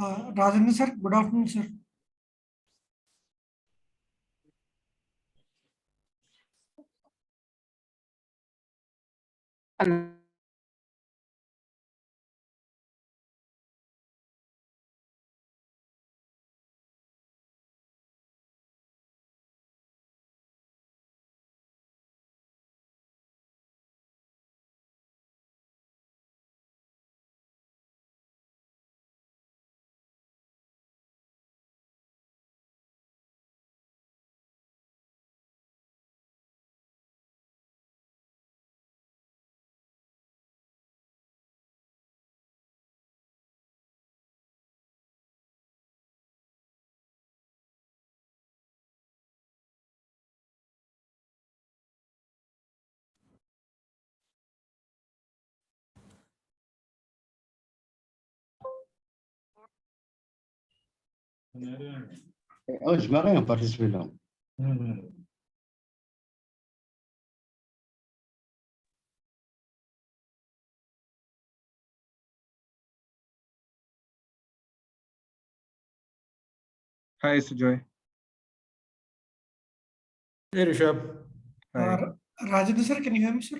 Rajendra sir, good afternoon, sir. Oh, sebenarnya yang partisipasi dong. Hi, Sujoy. Hey, Rishabh. Hi. Rajendra sir, can you hear me, sir?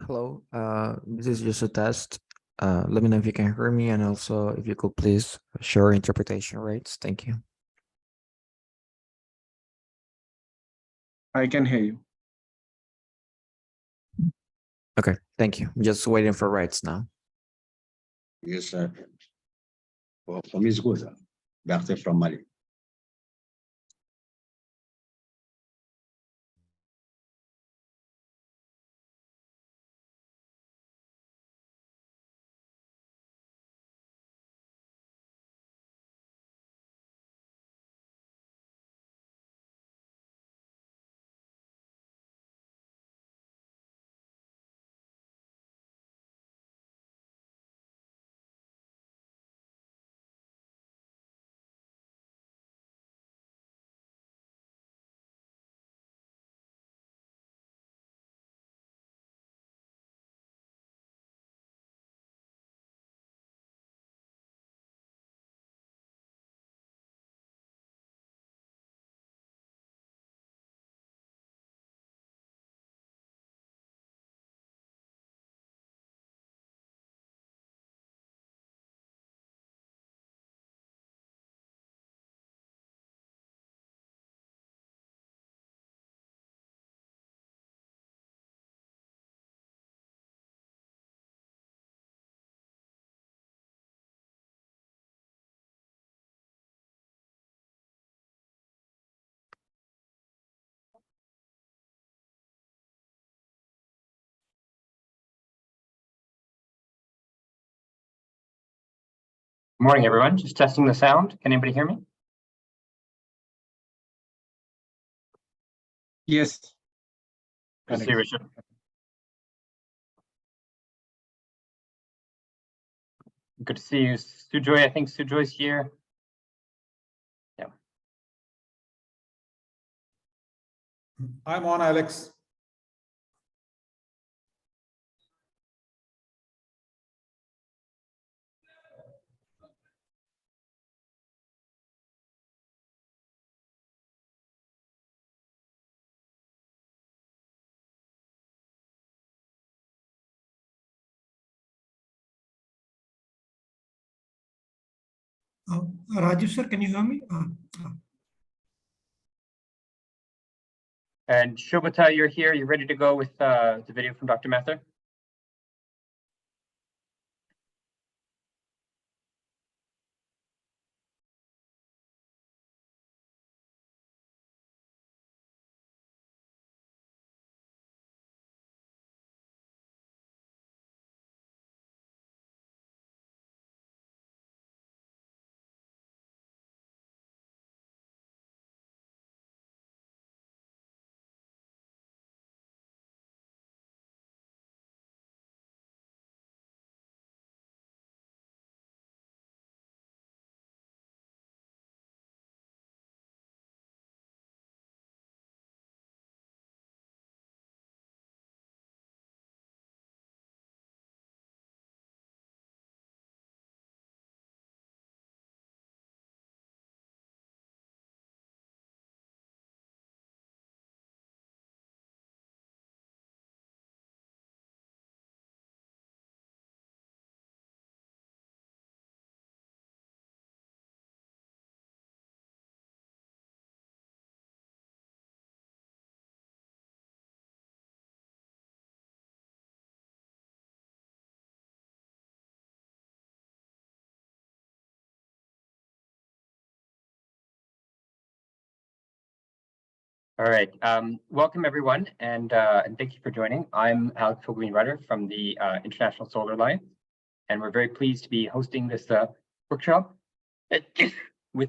Hello, this is just a test. Let me know if you can hear me, and also if you could please share interpretation rates. Thank you. I can hear you. Okay, thank you. I'm just waiting for rates now. Yes, sir. For me, it's good, sir. Back from Mali. Morning, everyone. Just testing the sound. Can anybody hear me? Yes. Good to see you, Richard. Good to see you, Sujoy. I think Sujoy's here. Yeah. I'm on, Alex. Rajiv sir, can you hear me? And Shobata, you're here. You're ready to go with the video from Dr. Mather? All right. Welcome everyone, and thank you for joining. I'm Alex Fogelin-Rutter from the International Solar Alliance, and we're very pleased to be hosting this workshop with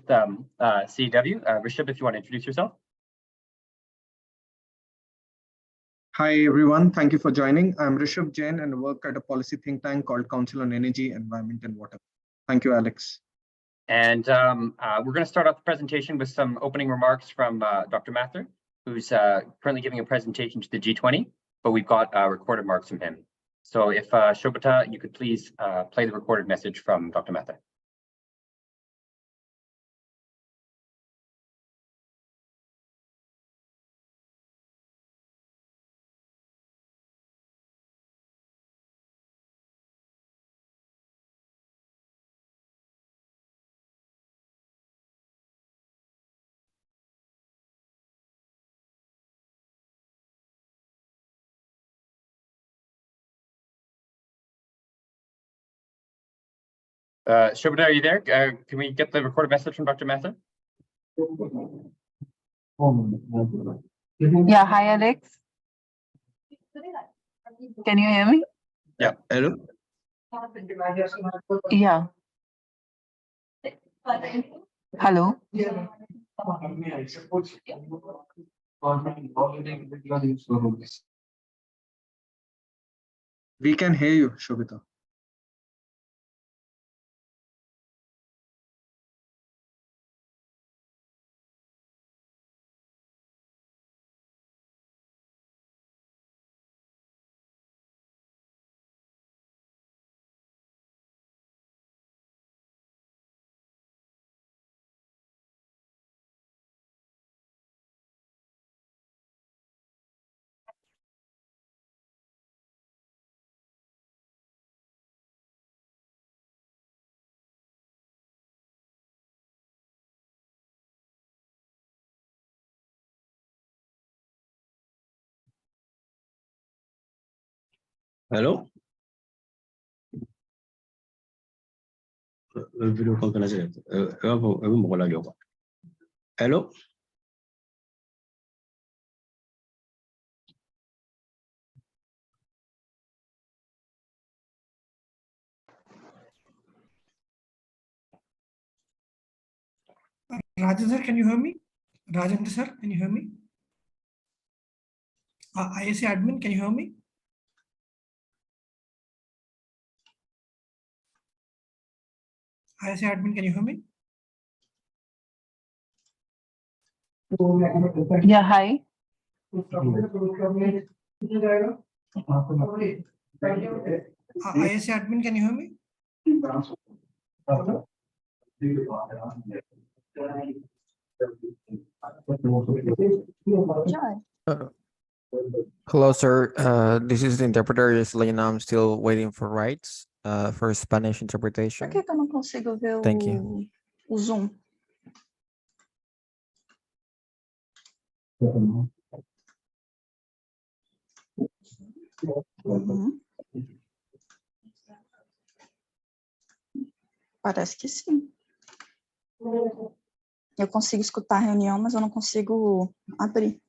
CEEW. Rishabh, if you want to introduce yourself. Hi, everyone. Thank you for joining. I'm Rishabh Jain and work at a policy think tank called Council on Energy, Environment and Water. Thank you, Alex. And we're going to start off the presentation with some opening remarks from Dr. Mathur, who's currently giving a presentation to the G20, but we've got recorded remarks from him. So if Shobhita, you could please play the recorded message from Dr. Mathur. Shobhita, are you there? Can we get the recorded message from Dr. Mathur? Yeah, hi Alex. Can you hear me? Yeah. Hello? Yeah. Hello. We can hear you, Shobhita. Hello? Video call kana sila. Ewan mo ko lagi ako. Hello? Rajan sir, can you hear me? Rajendra sir, can you hear me? ISA admin, can you hear me? ISA admin, can you hear me? Yeah, hi. ISA admin, can you hear me? Hello, sir. This is the interpreter. Usually now I'm still waiting for rights for Spanish Por interpretation. que que eu não consigo ver Thank you. o Zoom? Uhum. Parece que sim. Eu consigo escutar a reunião, mas eu não consigo abrir.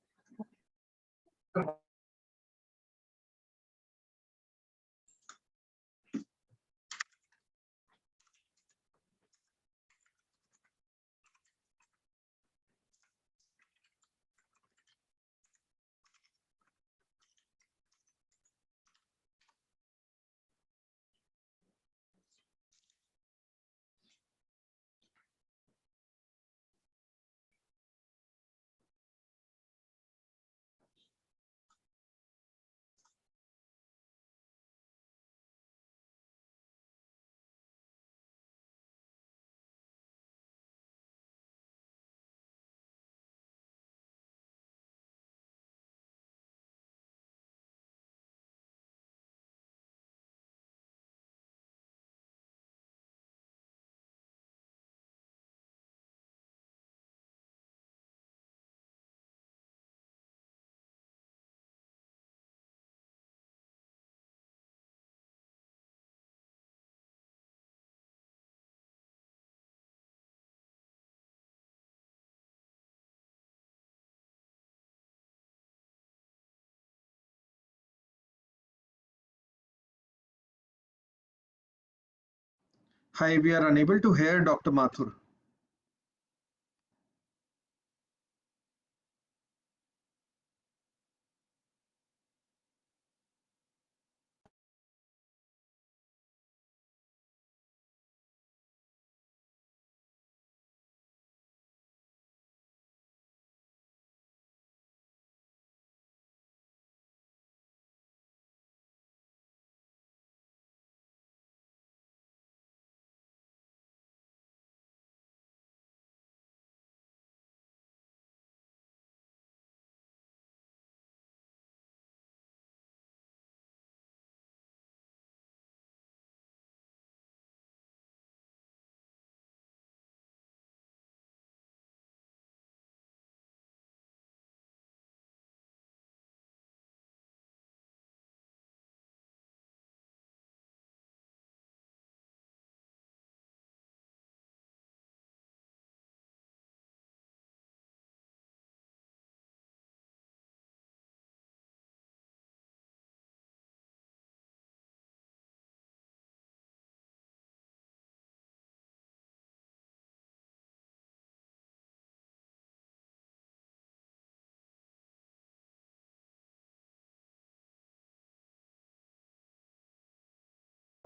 Hi, we are unable to hear Dr. Mathur.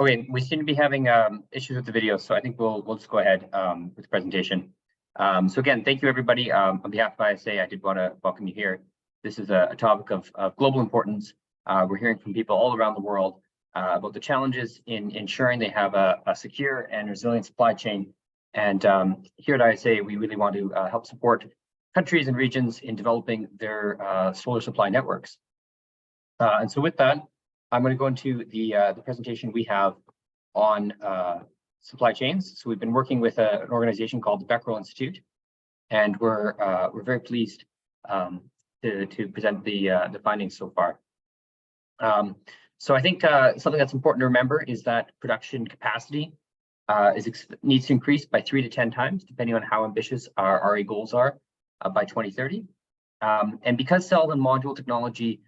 Okay, we seem to be having issues with the video, so I think we'll just go ahead with the presentation. So again, thank you everybody. On behalf of ISA, I did want to welcome you here. This is a topic of global importance. We're hearing from people all around the world about the challenges in ensuring they have a secure and resilient supply chain. And here at ISA, we really want to help support countries and regions in developing their solar supply networks. And so with that, I'm going to go into the presentation we have on supply chains. So we've been working with an organization called the Becquerel Institute, and we're very pleased to present the findings so far. So I think something that's important to remember is that production capacity needs to increase by 3 to 10 times, depending on how ambitious our RE goals are by 2030. And because cell and module technology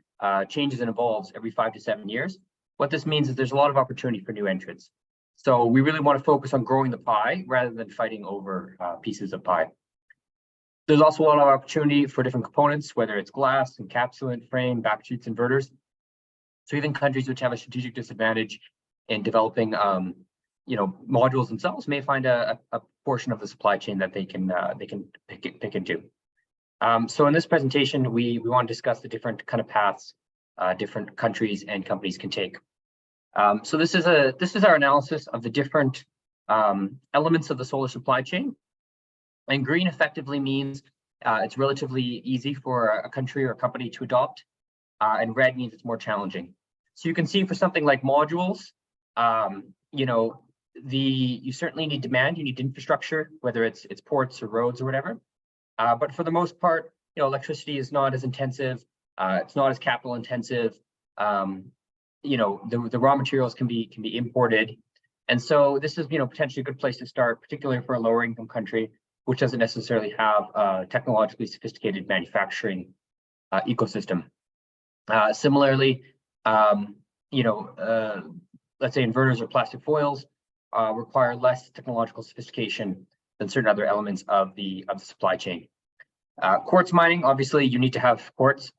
changes and evolves every 5 to 7 years, what this means is there's a lot of opportunity for new entrants. So we really want to focus on growing the pie rather than fighting over pieces of pie. There's also a lot of opportunity for different components, whether it's glass, encapsulant, frame, backsheets, inverters. So even countries which have a strategic disadvantage in developing modules themselves may find a portion of the supply chain that they can pick into. So in this presentation, we want to discuss the different kind of paths different countries and companies can take. So this is our analysis of the different elements of the solar supply chain. And green effectively means it's relatively easy for a country or a company to adopt, and red means it's more challenging. So you can see for something like modules, you certainly need demand, you need infrastructure, whether it's ports or roads or whatever. But for the most part, electricity is not as intensive. It's not as capital intensive. The raw materials can be imported, and so this is potentially a good place to start, particularly for a lower income country which doesn't necessarily have a technologically sophisticated manufacturing ecosystem. Similarly, let's say inverters or plastic foils require less technological sophistication than certain other elements of the supply chain. Quartz mining, obviously, you need to have quartz,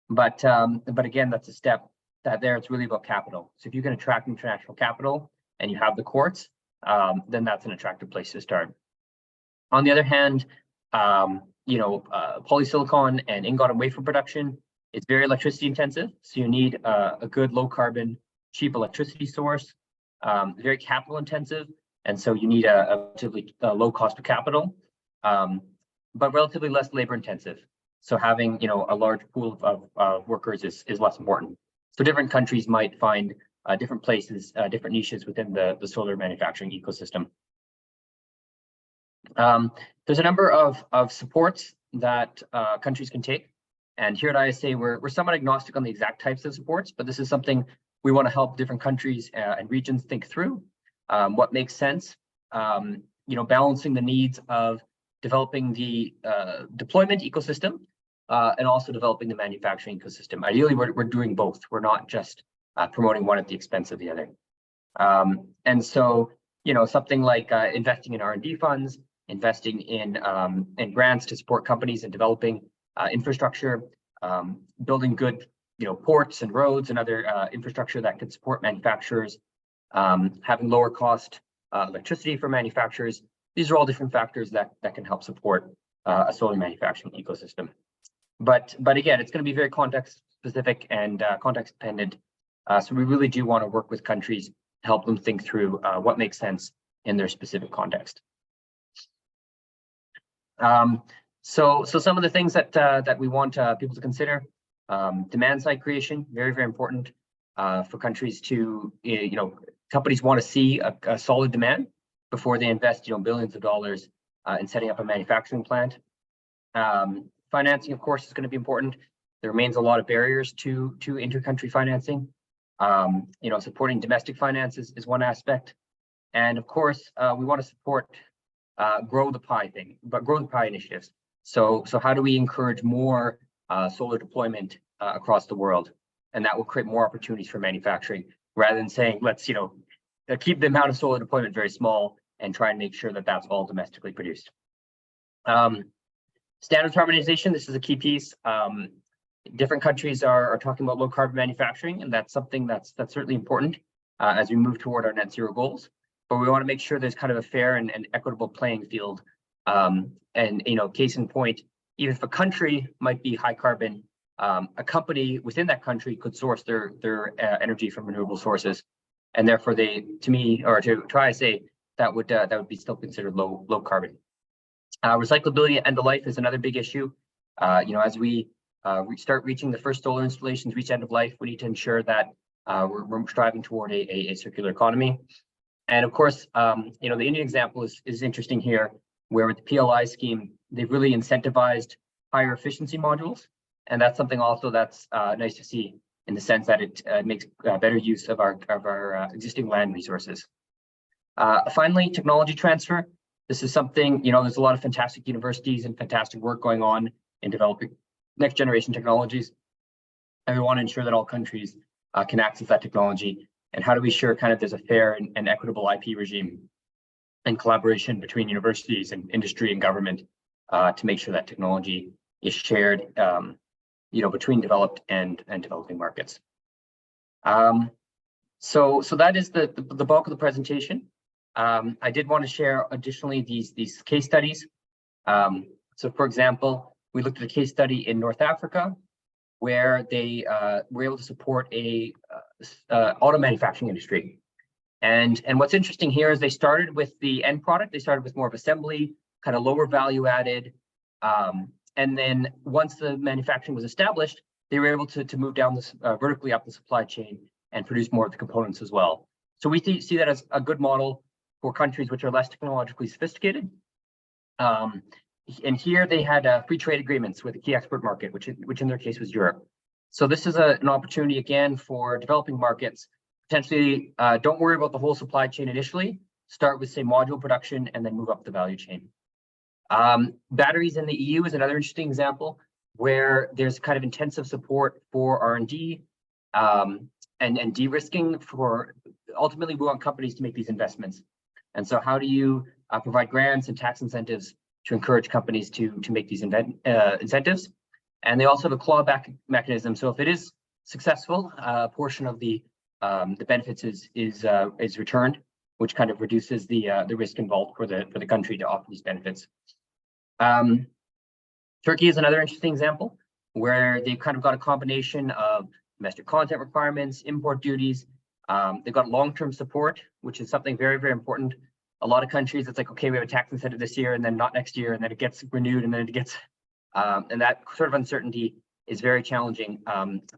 but again, that's a step that there. It's really about capital. So if you can attract international capital and you have the quartz, then that's an attractive place to start. On the other hand, polysilicon and ingot and wafer production is very electricity intensive. So you need a good low carbon, cheap electricity source, very capital intensive. And so you need a relatively low cost of capital, but relatively less labor intensive. So having a large pool of workers is less important. So different countries might find different places, different niches within the solar manufacturing ecosystem. There's a number of supports that countries can take. And here at ISA, we're somewhat agnostic on the exact types of supports, but this is something we want to help different countries and regions think through what makes sense, balancing the needs of developing the deployment ecosystem and also developing the manufacturing ecosystem. Ideally, we're doing both. We're not just promoting one at the expense of the other. And so something like investing in R&D funds, investing in grants to support companies in developing infrastructure, building good, ports and roads and other infrastructure that could support manufacturers, having lower cost electricity for manufacturers. These are all different factors that can help support a solar manufacturing ecosystem. But again, it's going to be very context specific and context dependent. So we really do want to work with countries to help them think through what makes sense in their specific context. So some of the things that we want people to consider: demand side creation, very, very important for countries to, companies want to see a solid demand before they invest, billions of dollars in setting up a manufacturing plant. Financing, of course, is going to be important. There remains a lot of barriers to inter-country financing. Supporting domestic finance is one aspect. And of course, we want to support grow the pie initiatives. So how do we encourage more solar deployment across the world? And that will create more opportunities for manufacturing, rather than saying, let's, keep the amount of solar deployment very small and try and make sure that that's all domestically produced. Standards harmonization, this is a key piece. Different countries are talking about low carbon manufacturing, and that's something that's certainly important as we move toward our net zero goals. But we want to make sure there's kind of a fair and equitable playing field. Case in point, even if a country might be high carbon, a company within that country could source their energy from renewable sources, and therefore to say that would be still considered low carbon. Recyclability and end of life is another big issue. As we start reaching the first solar installations reach end of life, we need to ensure that we're striving toward a circular economy. And of course, the Indian example is interesting here, where with the PLI scheme, they've really incentivized higher efficiency modules. And that's something also that's nice to see, in the sense that it makes better use of our existing land resources. Finally, technology transfer. This is something, there's a lot of fantastic universities and fantastic work going on in developing next generation technologies. And we want to ensure that all countries can access that technology. And how do we ensure there's a fair and equitable IP regime and collaboration between universities and industry and government to make sure that technology is shared, between developed and developing markets. So that is the bulk of the presentation. I did want to share additionally these case studies. So for example, we looked at a case study in North Africa where they were able to support a auto manufacturing industry. And what's interesting here is they started with the end product. They started with more of assembly, kind of lower value added. And then once the manufacturing was established, they were able to move down this vertically up the supply chain and produce more of the components as well. So we see that as a good model for countries which are less technologically sophisticated. And here they had free trade agreements with a key export market, which in their case was Europe. So this is an opportunity again for developing markets. Potentially, don't worry about the whole supply chain initially. Start with, say, module production and then move up the value chain. Batteries in the EU is another interesting example where there's kind of intensive support for R&D and de-risking. For ultimately, we want companies to make these investments. And so how do you provide grants and tax incentives to encourage companies to make these incentives? And they also have a clawback mechanism. So if it is successful, a portion of the benefits is returned, which kind of reduces the risk involved for the country to offer these benefits. Turkey is another interesting example where they've kind of got a combination of domestic content requirements, import duties. They've got long-term support, which is something very, very important. A lot of countries, it's like, okay, we have a tax incentive this year and then not next year, and then it gets renewed and then it gets, and that sort of uncertainty is very challenging,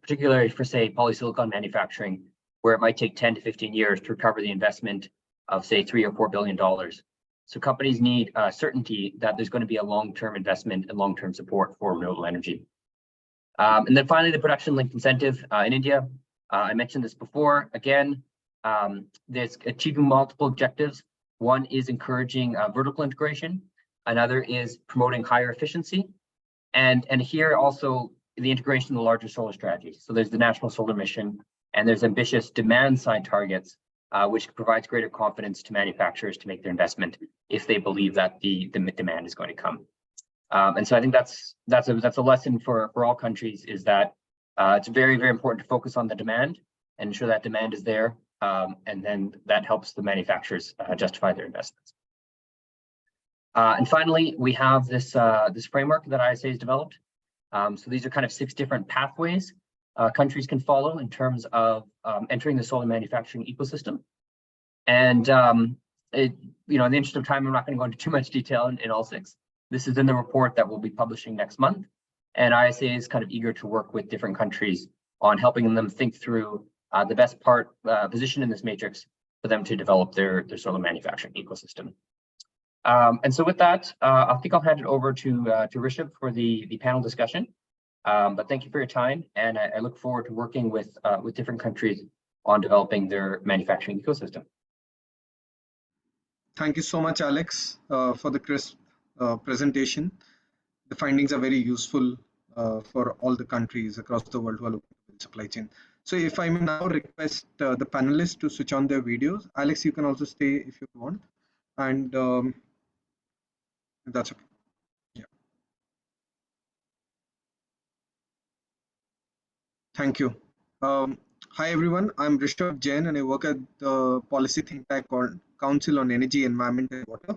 particularly for, say, polysilicon manufacturing, where it might take 10 to 15 years to recover the investment of, say, $3 or $4 billion. So companies need certainty that there's going to be a long-term investment and long-term support for renewable energy. And then finally, the production-linked incentive in India. I mentioned this before. Again, there's achieving multiple objectives. One is encouraging vertical integration. Another is promoting higher efficiency. And here also the integration of the larger solar strategies. So there's the National Solar Mission, and there's ambitious demand side targets which provides greater confidence to manufacturers to make their investment if they believe that the demand is going to come. And so I think that's a lesson for all countries, is that it's very, very important to focus on the demand and ensure that demand is there, and then that helps the manufacturers justify their investments. And finally, we have this this framework that ISA has developed. So these are kind of 6 different pathways countries can follow in terms of entering the solar manufacturing ecosystem. And in the interest of time, I'm not going to go into too much detail in all 6. This is in the report that we'll be publishing next month. And ISA is kind of eager to work with different countries on helping them think through the best position in this matrix for them to develop their solar manufacturing ecosystem. And so with that, I think I'll hand it over to Rishabh for the panel discussion. But thank you for your time, and I look forward to working with different countries on developing their manufacturing ecosystem. Thank you so much, Alex, for the crisp presentation. The findings are very useful for all the countries across the world who are looking at supply chain. So if I may now request the panelists to switch on their videos. Alex, you can also stay if you want. And that's okay. Yeah. Thank you. Hi, everyone. I'm Rishabh Jain, and I work at the policy think tank called Council on Energy, Environment and Water.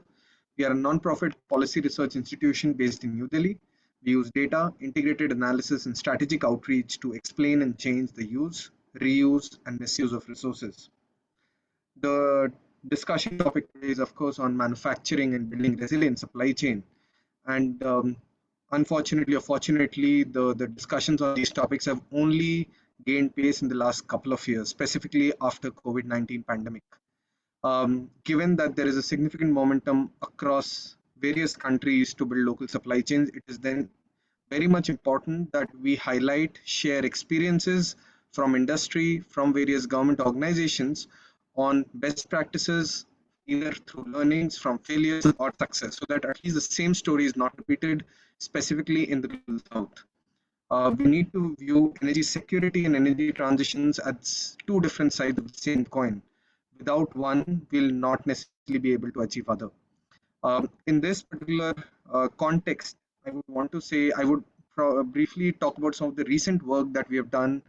We are a non-profit policy research institution based in New Delhi. We use data, integrated analysis, and strategic outreach to explain and change the use, reuse, and misuse of resources. The discussion topic today is, of course, on manufacturing and building resilient supply chain. And unfortunately or fortunately, the discussions on these topics have only gained pace in the last couple of years, specifically after COVID-19 pandemic. Given that there is a significant momentum across various countries to build local supply chains, it is then very much important that we highlight, share experiences from industry, from various government organizations on best practices, either through learnings from failures or success, so that at least the same story is not repeated, specifically in the global south. We need to view energy security and energy transitions as 2 different sides of the same coin. Without one, we'll not necessarily be able to achieve other. In this particular context, I would want to say, I would briefly talk about some of the recent work that we have done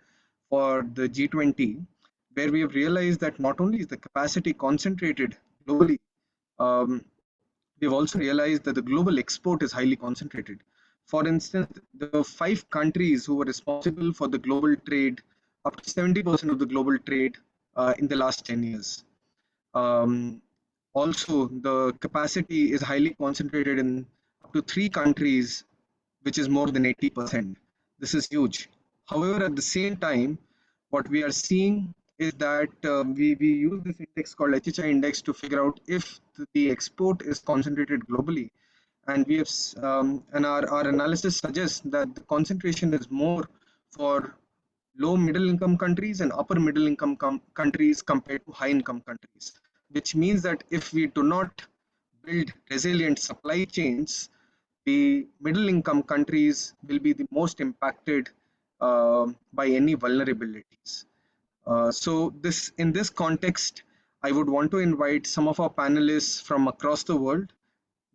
for the G20, where we have realized that not only is the capacity concentrated globally, we've also realized that the global export is highly concentrated. For instance, the 5 countries who were responsible for the global trade, up to 70% of the global trade in the last 10 years. Also, the capacity is highly concentrated in up to 3 countries, which is more than 80%. This is huge. However, at the same time, what we are seeing is that we use this index called HHI index to figure out if the export is concentrated globally. And we have, and our analysis suggests that the concentration is more for low middle income countries and upper middle income countries compared to high income countries, which means that if we do not build resilient supply chains, the middle income countries will be the most impacted by any vulnerabilities. So in this context, I would want to invite some of our panelists from across the world,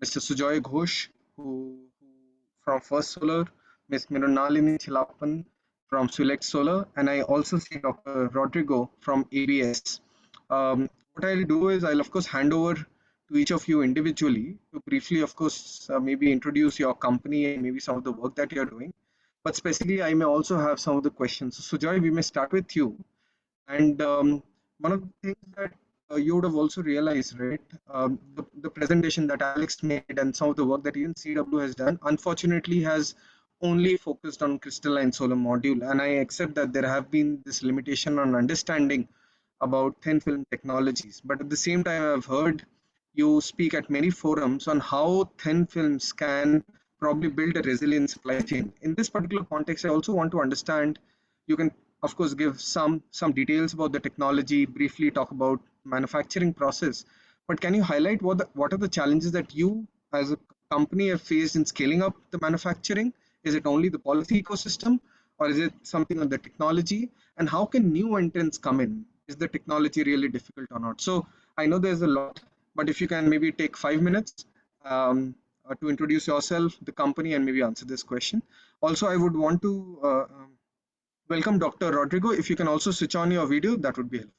Mr. Sujoy Ghosh, who from First Solar, Ms. Mirunalini Chilappan from Select Solar, and I also see Dr. Rodrigo from ABS. What I'll do is I'll of course hand over to each of you individually to briefly, of course, maybe introduce your company and maybe some of the work that you're doing. But specifically, I may also have some of the questions. So Sujoy, we may start with you. And one of the things that you would have also realized, right, the presentation that Alex made and some of the work that even CEEW has done, unfortunately has only focused on crystalline solar module. And I accept that there have been this limitation on understanding about thin film technologies. But at the same time, I've heard you speak at many forums on how thin films can probably build a resilient supply chain. In this particular context, I also want to understand, you can of course give some details about the technology, briefly talk about manufacturing process, but can you highlight what are the challenges that you as a company have faced in scaling up the manufacturing? Is it only the policy ecosystem, or is it something on the technology? And how can new entrants come in? is the technology really difficult or not? So I know there's a lot, but if you can maybe take 5 minutes to introduce yourself, the company, and maybe answer this question. Also, I would want to welcome Dr. Rodrigo. If you can also switch on your video, that would be helpful.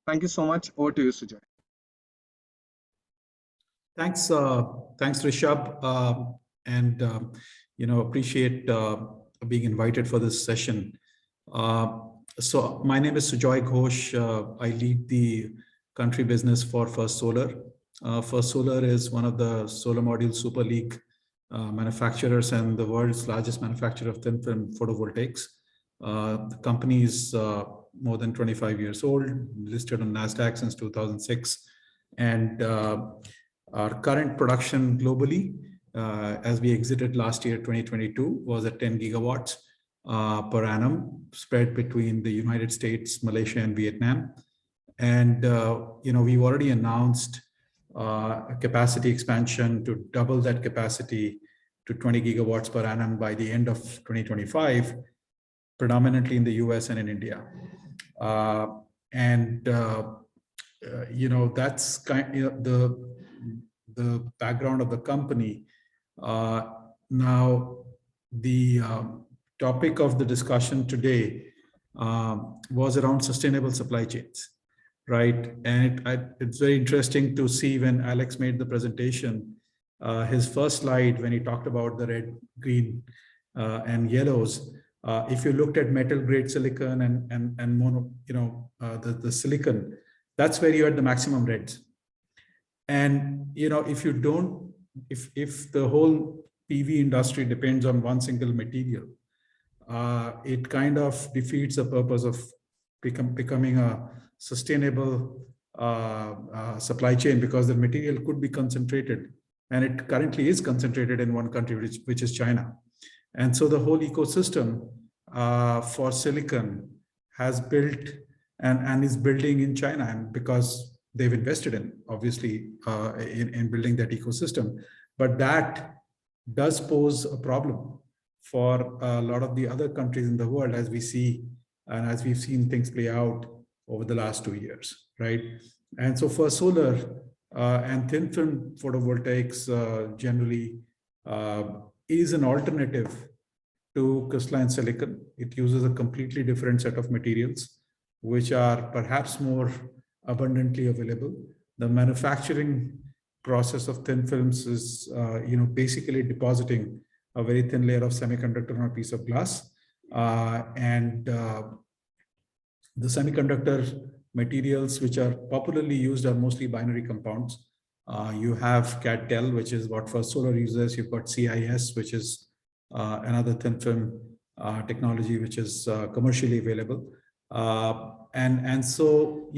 Thank you so much. Over to you, Sujoy. Thanks, Rishabh, and appreciate being invited for this session. So my name is Sujoy Ghosh. I lead the country business for First Solar. First Solar is one of the solar module Super League manufacturers and the world's largest manufacturer of thin film photovoltaics. The company is more than 25 years old, listed on NASDAQ since 2006, and our current production globally, as we exited last year, 2022, was at 10 gigawatts per annum, spread between the United States, Malaysia, and Vietnam. And we've already announced a capacity expansion to double that capacity to 20 gigawatts per annum by the end of 2025, predominantly in the US and in India. That's kind of the background of the company. Now, the topic of the discussion today was around sustainable supply chains, right? And it's very interesting to see when Alex made the presentation, his first slide, when he talked about the red, green, and yellows. If you looked at metal grade silicon and mono, the silicon, that's where you had the maximum reds. And if you don't, if the whole PV industry depends on one single material, it kind of defeats the purpose of becoming a sustainable supply chain, because the material could be concentrated, and it currently is concentrated in one country, which is China. And so the whole ecosystem for silicon has built and is building in China, and because they've invested in, obviously, in building that ecosystem. But that does pose a problem for a lot of the other countries in the world, as we see, and as we've seen things play out over the last 2 years, right? And so for solar and thin film photovoltaics generally is an alternative to crystalline silicon. It uses a completely different set of materials, which are perhaps more abundantly available. The manufacturing process of thin films is, basically depositing a very thin layer of semiconductor on a piece of glass. The semiconductor materials which are popularly used are mostly binary compounds. You have CAD-TEL, which is what First Solar uses. You've got CIS, which is another thin film technology, which is commercially available. And so,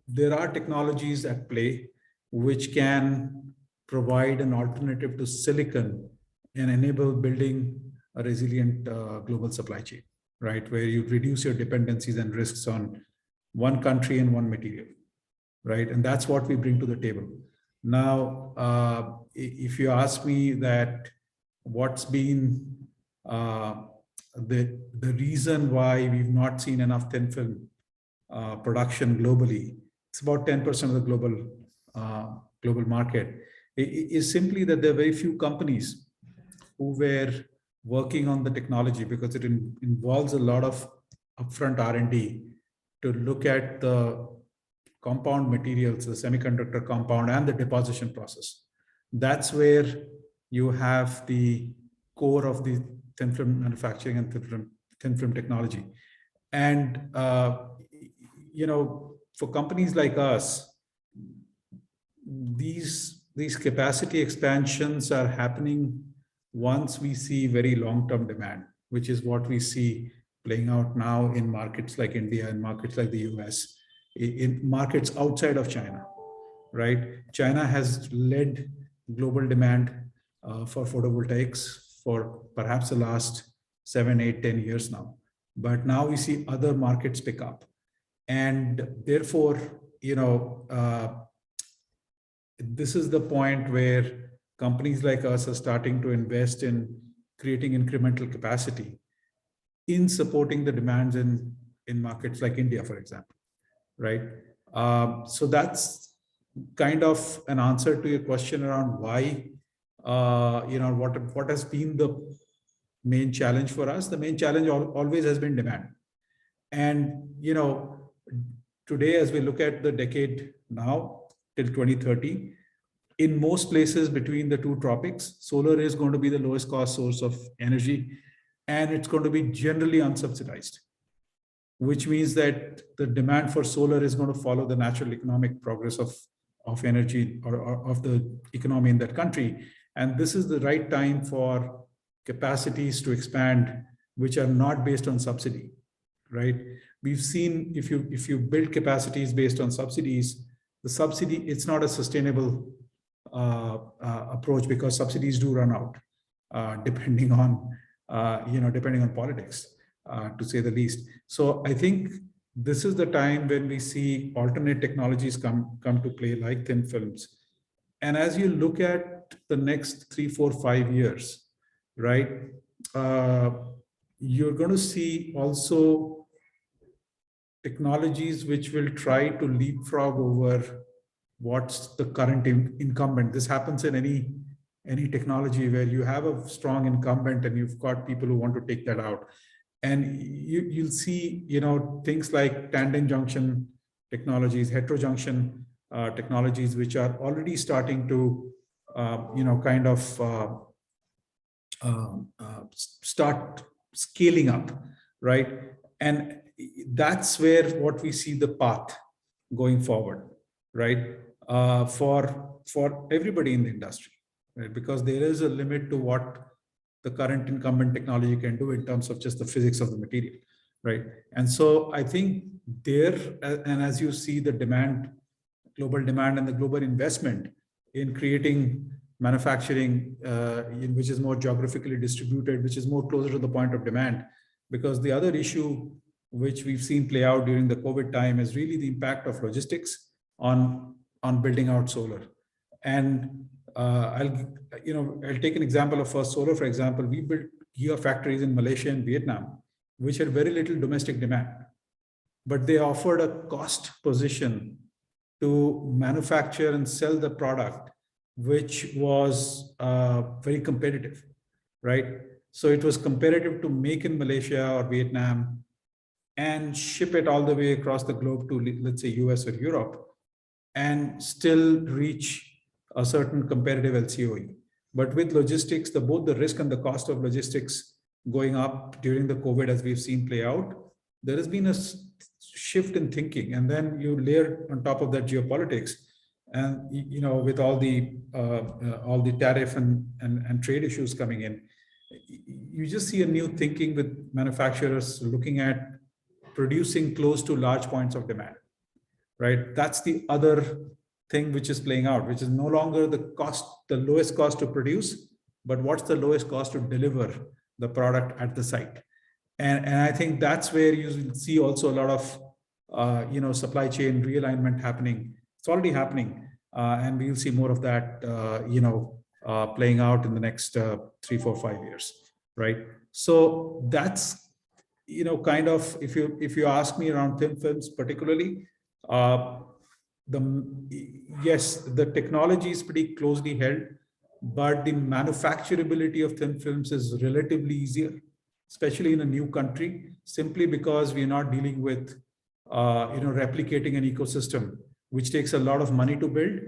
there are technologies at play which can provide an alternative to silicon and enable building a resilient global supply chain, right? Where you reduce your dependencies and risks on one country and one material, right? And that's what we bring to the table. Now, if you ask me that what's been the reason why we've not seen enough thin film production globally, it's about 10% of the global market, is simply that there are very few companies who were working on the technology, because it involves a lot of upfront R&D to look at the compound materials, the semiconductor compound, and the deposition process. That's where you have the core of the thin film manufacturing and thin film technology. And for companies like us, these capacity expansions are happening once we see very long-term demand, which is what we see playing out now in markets like India and markets like the US, in markets outside of China, right? China has led global demand for photovoltaics for perhaps the last 7, 8, 10 years now. But now we see other markets pick up. And therefore, this is the point where companies like us are starting to invest in creating incremental capacity in supporting the demands in markets like India, for example, right? So that's kind of an answer to your question around why, what has been the main challenge for us. The main challenge always has been demand. And, today, as we look at the decade now till 2030, in most places between the two tropics, solar is going to be the lowest cost source of energy, and it's going to be generally unsubsidized, which means that the demand for solar is going to follow the natural economic progress of energy or of the economy in that country. And this is the right time for capacities to expand, which are not based on subsidy, right? We've seen if you build capacities based on subsidies, the subsidy, it's not a sustainable approach, because subsidies do run out, depending on politics, to say the least. So I think this is the time when we see alternate technologies come to play, like thin films. And as you look at the next 3, 4, 5 years, right, you're going to see also technologies which will try to leapfrog over what's the current incumbent. This happens in any technology where you have a strong incumbent and you've got people who want to take that out. And you'll see, things like tandem junction technologies, heterojunction technologies, which are already starting to, start scaling up, right? And that's where what we see the path going forward, right? For everybody in the industry, right? Because there is a limit to what the current incumbent technology can do in terms of just the physics of the material, right? And so I think there, and as you see the demand, global demand and the global investment in creating manufacturing, which is more geographically distributed, which is more closer to the point of demand. Because the other issue which we've seen play out during the COVID time is really the impact of logistics on building out solar. And I'll take an example of First Solar, for example. We built gigafactories in Malaysia and Vietnam, which had very little domestic demand, but they offered a cost position to manufacture and sell the product, which was very competitive, right? So it was competitive to make in Malaysia or Vietnam and ship it all the way across the globe to, let's say, US or Europe, and still reach a certain competitive LCOE. But with logistics, both the risk and the cost of logistics going up during the COVID, as we've seen play out, there has been a shift in thinking. And then you layer on top of that geopolitics, and with all the tariff and trade issues coming in, you just see a new thinking with manufacturers looking at producing close to large points of demand, right? That's the other thing which is playing out, which is no longer the lowest cost to produce, but what's the lowest cost to deliver the product at the site. And I think that's where you see also a lot of supply chain realignment happening. It's already happening, and we'll see more of that playing out in the next 3, 4, 5 years, right? So that's kind of, if you ask me around thin films particularly, yes, the technology is pretty closely held, but the manufacturability of thin films is relatively easier, especially in a new country, simply because we're not dealing with replicating an ecosystem, which takes a lot of money to build.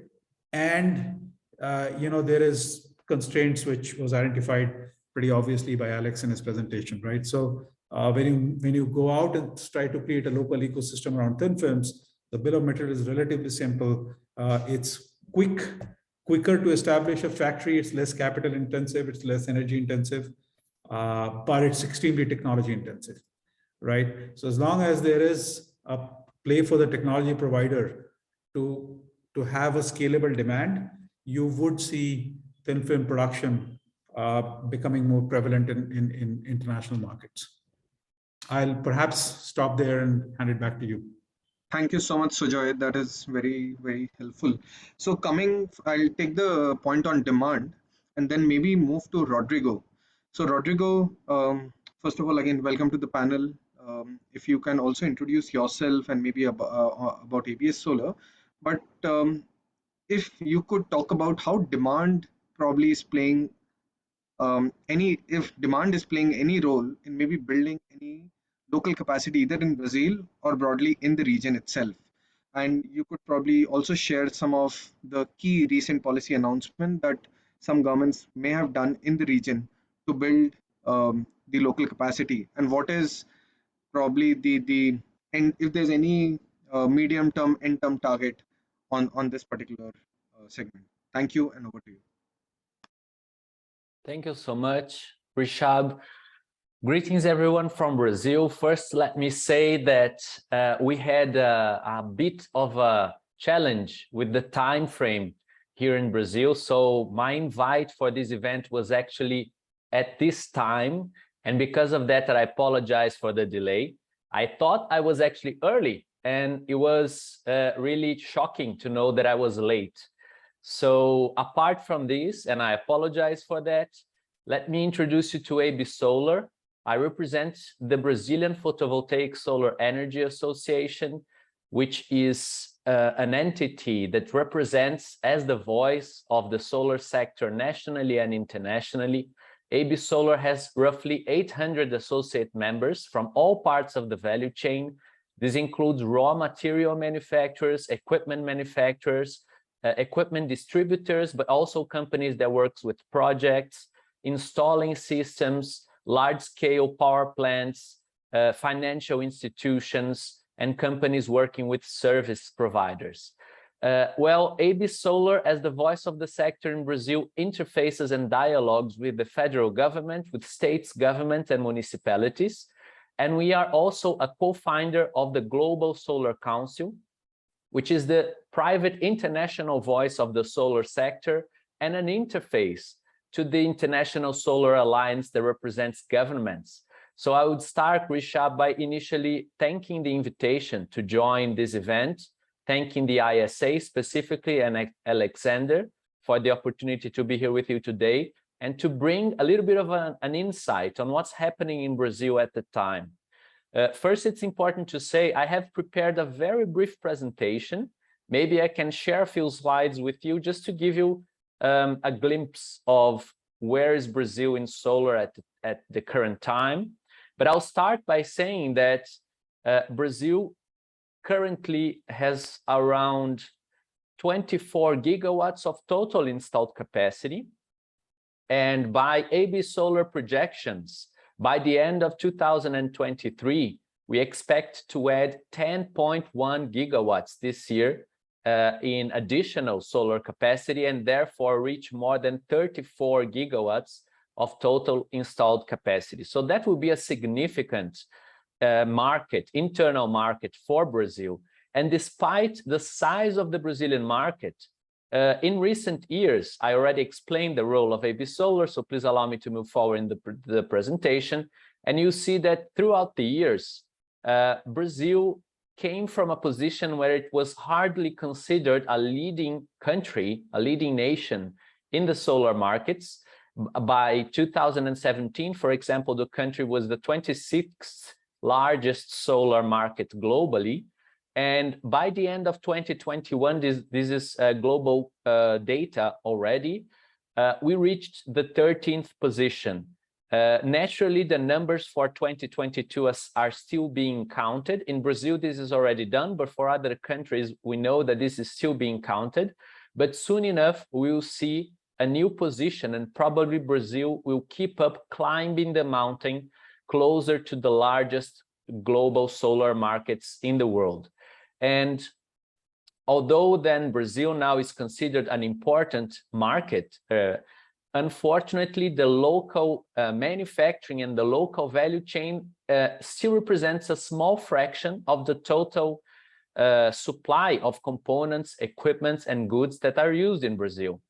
And there is constraints which was identified pretty obviously by Alex in his presentation, right? So when you go out and try to create a local ecosystem around thin films, the bill of material is relatively simple. It's quicker to establish a factory. It's less capital intensive. It's less energy intensive, but it's extremely technology intensive, right? So as long as there is a play for the technology provider to have a scalable demand, you would see thin film production becoming more prevalent in international markets. I'll perhaps stop there and hand it back to you. Thank you so much, Sujoy. That is very, very helpful. So I'll take the point on demand and then maybe move to Rodrigo. So Rodrigo, first of all, again, welcome to the panel. if you can also introduce yourself and maybe about ABS Solar. But if you could talk about how demand probably is playing if demand is playing any role in maybe building any local capacity either in Brazil or broadly in the region itself. And you could probably also share some of the key recent policy announcements that some governments may have done in the region to build the local capacity, and what is probably the and if there's any medium term end term target on this particular segment. Thank you, and over to you. Thank you so much, Rishab. Greetings, everyone from Brazil. First, let me say that we had a bit of a challenge with the time frame here in Brazil. So my invite for this event was actually at this time. And because of that, I apologize for the delay. I thought I was actually early, and it was really shocking to know that I was late. So apart from this, and I apologize for that, let me introduce you to AB Solar. I represent the Brazilian Photovoltaic Solar Energy Association, which is an entity that represents as the voice of the solar sector nationally and internationally. AB Solar has roughly 800 associate members from all parts of the value chain. This includes raw material manufacturers, equipment manufacturers, equipment distributors, but also companies that works with projects, installing systems, large-scale power plants, financial institutions, and companies working with service providers. Well, AB Solar, as the voice of the sector in Brazil, interfaces and dialogues with the federal government, with states, government, and municipalities. And we are also a co-founder of the Global Solar Council, which is the private international voice of the solar sector and an interface to the International Solar Alliance that represents governments. So I would start, Rishab, by initially thanking the invitation to join this event, thanking the ISA specifically and Alexander for the opportunity to be here with you today and to bring a little bit of an insight on what's happening in Brazil at the time. First, it's important to say I have prepared a very brief presentation. Maybe I can share a few slides with you just to give you a glimpse of where is Brazil in solar at the current time. But I'll start by saying that Brazil currently has around 24 gigawatts of total installed capacity. And by AB Solar projections, by the end of 2023, we expect to add 10.1 gigawatts this year in additional solar capacity, and therefore reach more than 34 gigawatts of total installed capacity. So that will be a significant market, internal market for Brazil. And despite the size of the Brazilian market, in recent years, I already explained the role of AB Solar, so please allow me to move forward in the presentation. And you see that throughout the years, Brazil came from a position where it was hardly considered a leading country, a leading nation in the solar markets. By 2017, for example, the country was the 26th largest solar market globally. And by the end of 2021, this is global data already, we reached the 13th position. Naturally, the numbers for 2022 are still being counted. In Brazil, this is already done, but for other countries, we know that this is still being counted. But soon enough, we will see a new position, and probably Brazil will keep up climbing the mountain closer to the largest global solar markets in the world. And although then Brazil now is considered an important market, unfortunately, the local manufacturing and the local value chain still represents a small fraction of the total supply of components, equipment, and goods that are used in Brazil.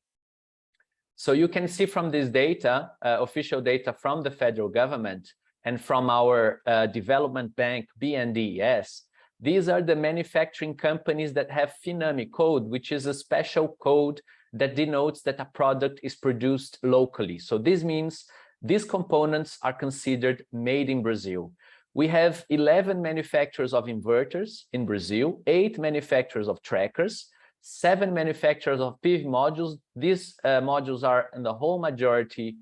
So you can see from this data, official data from the federal government and from our development bank, BNDES, these are the manufacturing companies that have FINAME code, which is a special code that denotes that a product is produced locally. So this means these components are considered made in Brazil. we have 11 manufacturers of inverters in Brazil, 8 manufacturers of trackers, 7 manufacturers of PV modules. These modules are in the whole majority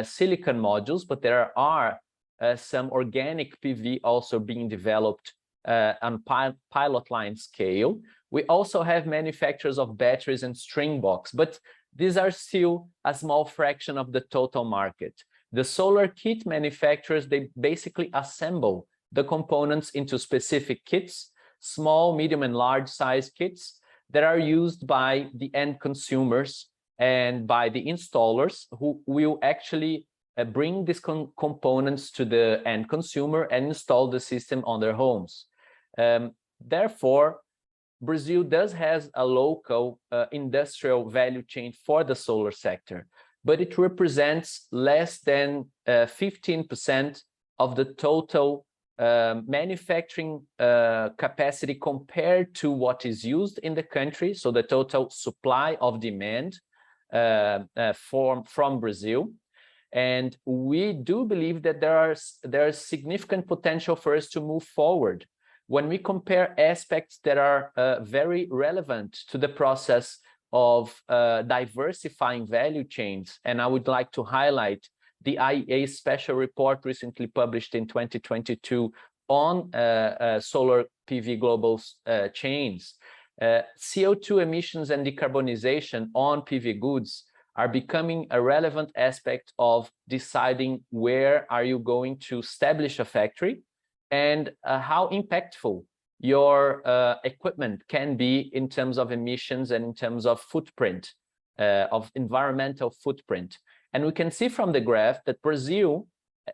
silicon modules, but there are some organic PV also being developed on pilot line scale. We also have manufacturers of batteries and string box, but these are still a small fraction of the total market. The solar kit manufacturers, they basically assemble the components into specific kits, small, medium, and large size kits that are used by the end consumers and by the installers who will actually bring these components to the end consumer and install the system on their homes. Therefore, Brazil does have a local industrial value chain for the solar sector, but it represents less than 15% of the total manufacturing capacity compared to what is used in the country. So the total supply of demand from Brazil. And we do believe that there is significant potential for us to move forward when we compare aspects that are very relevant to the process of diversifying value chains. And I would like to highlight the IEA special report recently published in 2022 on solar PV global chains. CO2 emissions and decarbonization on PV goods are becoming a relevant aspect of deciding where are you going to establish a factory and how impactful your equipment can be in terms of emissions and in terms of footprint, of environmental footprint. And we can see from the graph that Brazil,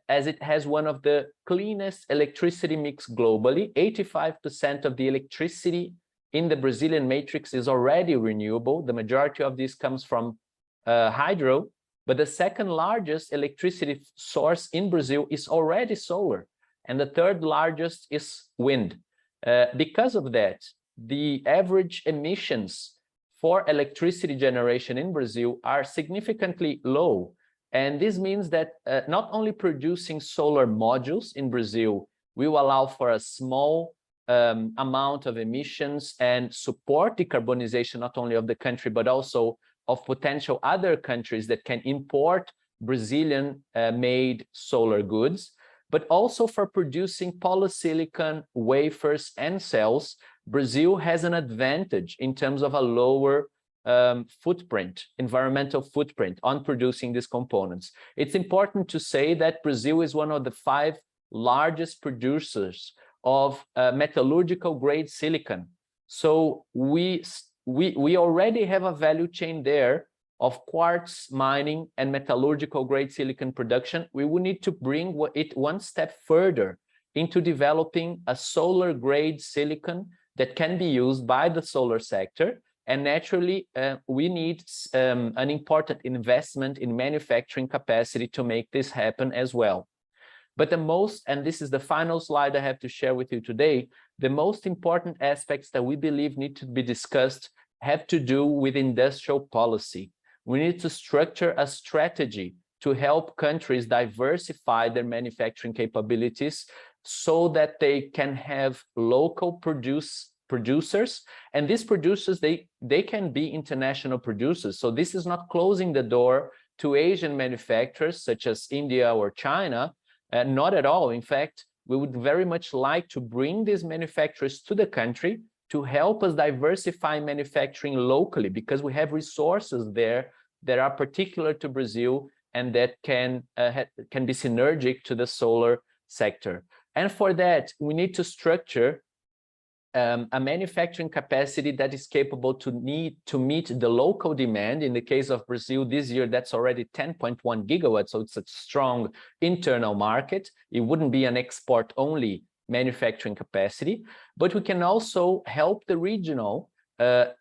as it has one of the cleanest electricity mix globally, 85% of the electricity in the Brazilian matrix is already renewable. The majority of this comes from hydro, but the second largest electricity source in Brazil is already solar, and the third largest is wind. Because of that, the average emissions for electricity generation in Brazil are significantly low. And this means that not only producing solar modules in Brazil will allow for a small amount of emissions and support decarbonization not only of the country, but also of potential other countries that can import Brazilian made solar goods, but also for producing polysilicon wafers and cells. Brazil has an advantage in terms of a lower footprint, environmental footprint on producing these components. It's important to say that Brazil is one of the 5 largest producers of metallurgical grade silicon. So we already have a value chain there of quartz mining and metallurgical grade silicon production. We will need to bring it one step further into developing a solar grade silicon that can be used by the solar sector. And naturally, we need an important investment in manufacturing capacity to make this happen as well. But the most, and this is the final slide I have to share with you today, the most important aspects that we believe need to be discussed have to do with industrial policy. We need to structure a strategy to help countries diversify their manufacturing capabilities so that they can have local producers, and these producers, they can be international producers. So this is not closing the door to Asian manufacturers such as India or China, not at all. In fact, we would very much like to bring these manufacturers to the country to help us diversify manufacturing locally, because we have resources there that are particular to Brazil and that can be synergic to the solar sector. And for that, we need to structure a manufacturing capacity that is capable to meet the local demand. In the case of Brazil this year, that's already 10.1 gigawatts, so it's a strong internal market. It wouldn't be an export only manufacturing capacity, but we can also help the regional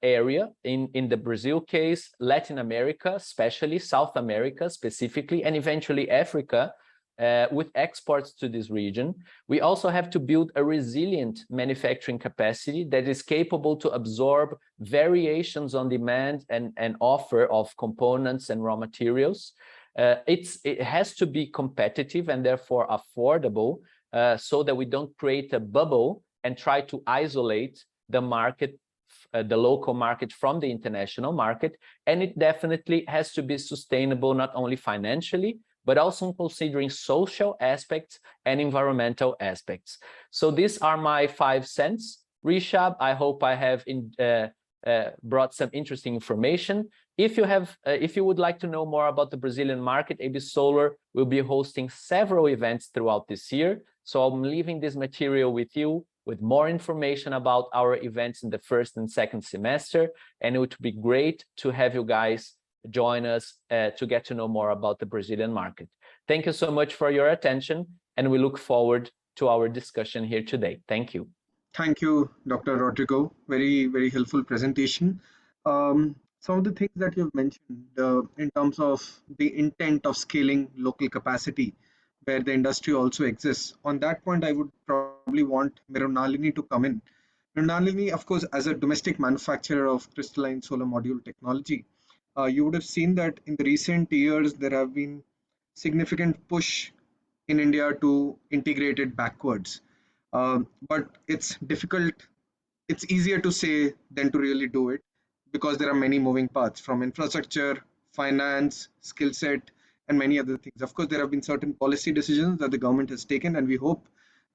area in the Brazil case, Latin America, especially South America specifically, and eventually Africa, with exports to this region. We also have to build a resilient manufacturing capacity that is capable to absorb variations on demand and offer of components and raw materials. It has to be competitive and therefore affordable, so that we don't create a bubble and try to isolate the market, the local market from the international market. And it definitely has to be sustainable, not only financially, but also considering social aspects and environmental aspects. So these are my 5 cents. Rishab, I hope I have brought some interesting information. If you would like to know more about the Brazilian market, AB Solar will be hosting several events throughout this year. So I'm leaving this material with you with more information about our events in the first and second semester. And it would be great to have you guys join us to get to know more about the Brazilian market. Thank you so much for your attention, and we look forward to our discussion here today. Thank you. Thank you, Dr. Rodrigo. Very, very helpful presentation. Some of the things that you've mentioned in terms of the intent of scaling local capacity, where the industry also exists. On that point, I would probably want Mrinalini to come in. Mrinalini, of course, as a domestic manufacturer of crystalline solar module technology, you would have seen that in the recent years, there have been significant push in India to integrate it backwards. But it's difficult. It's easier to say than to really do it, because there are many moving parts from infrastructure, finance, skill set, and many other things. Of course, there have been certain policy decisions that the government has taken, and we hope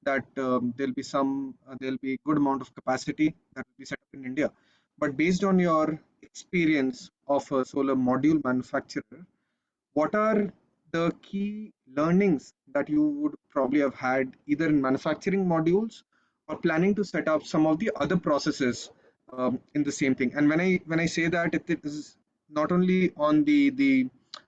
that there'll be a good amount of capacity that will be set up in India. But based on your experience of a solar module manufacturer, what are the key learnings that you would probably have had either in manufacturing modules or planning to set up some of the other processes in the same thing? And when I say that, it is not only on the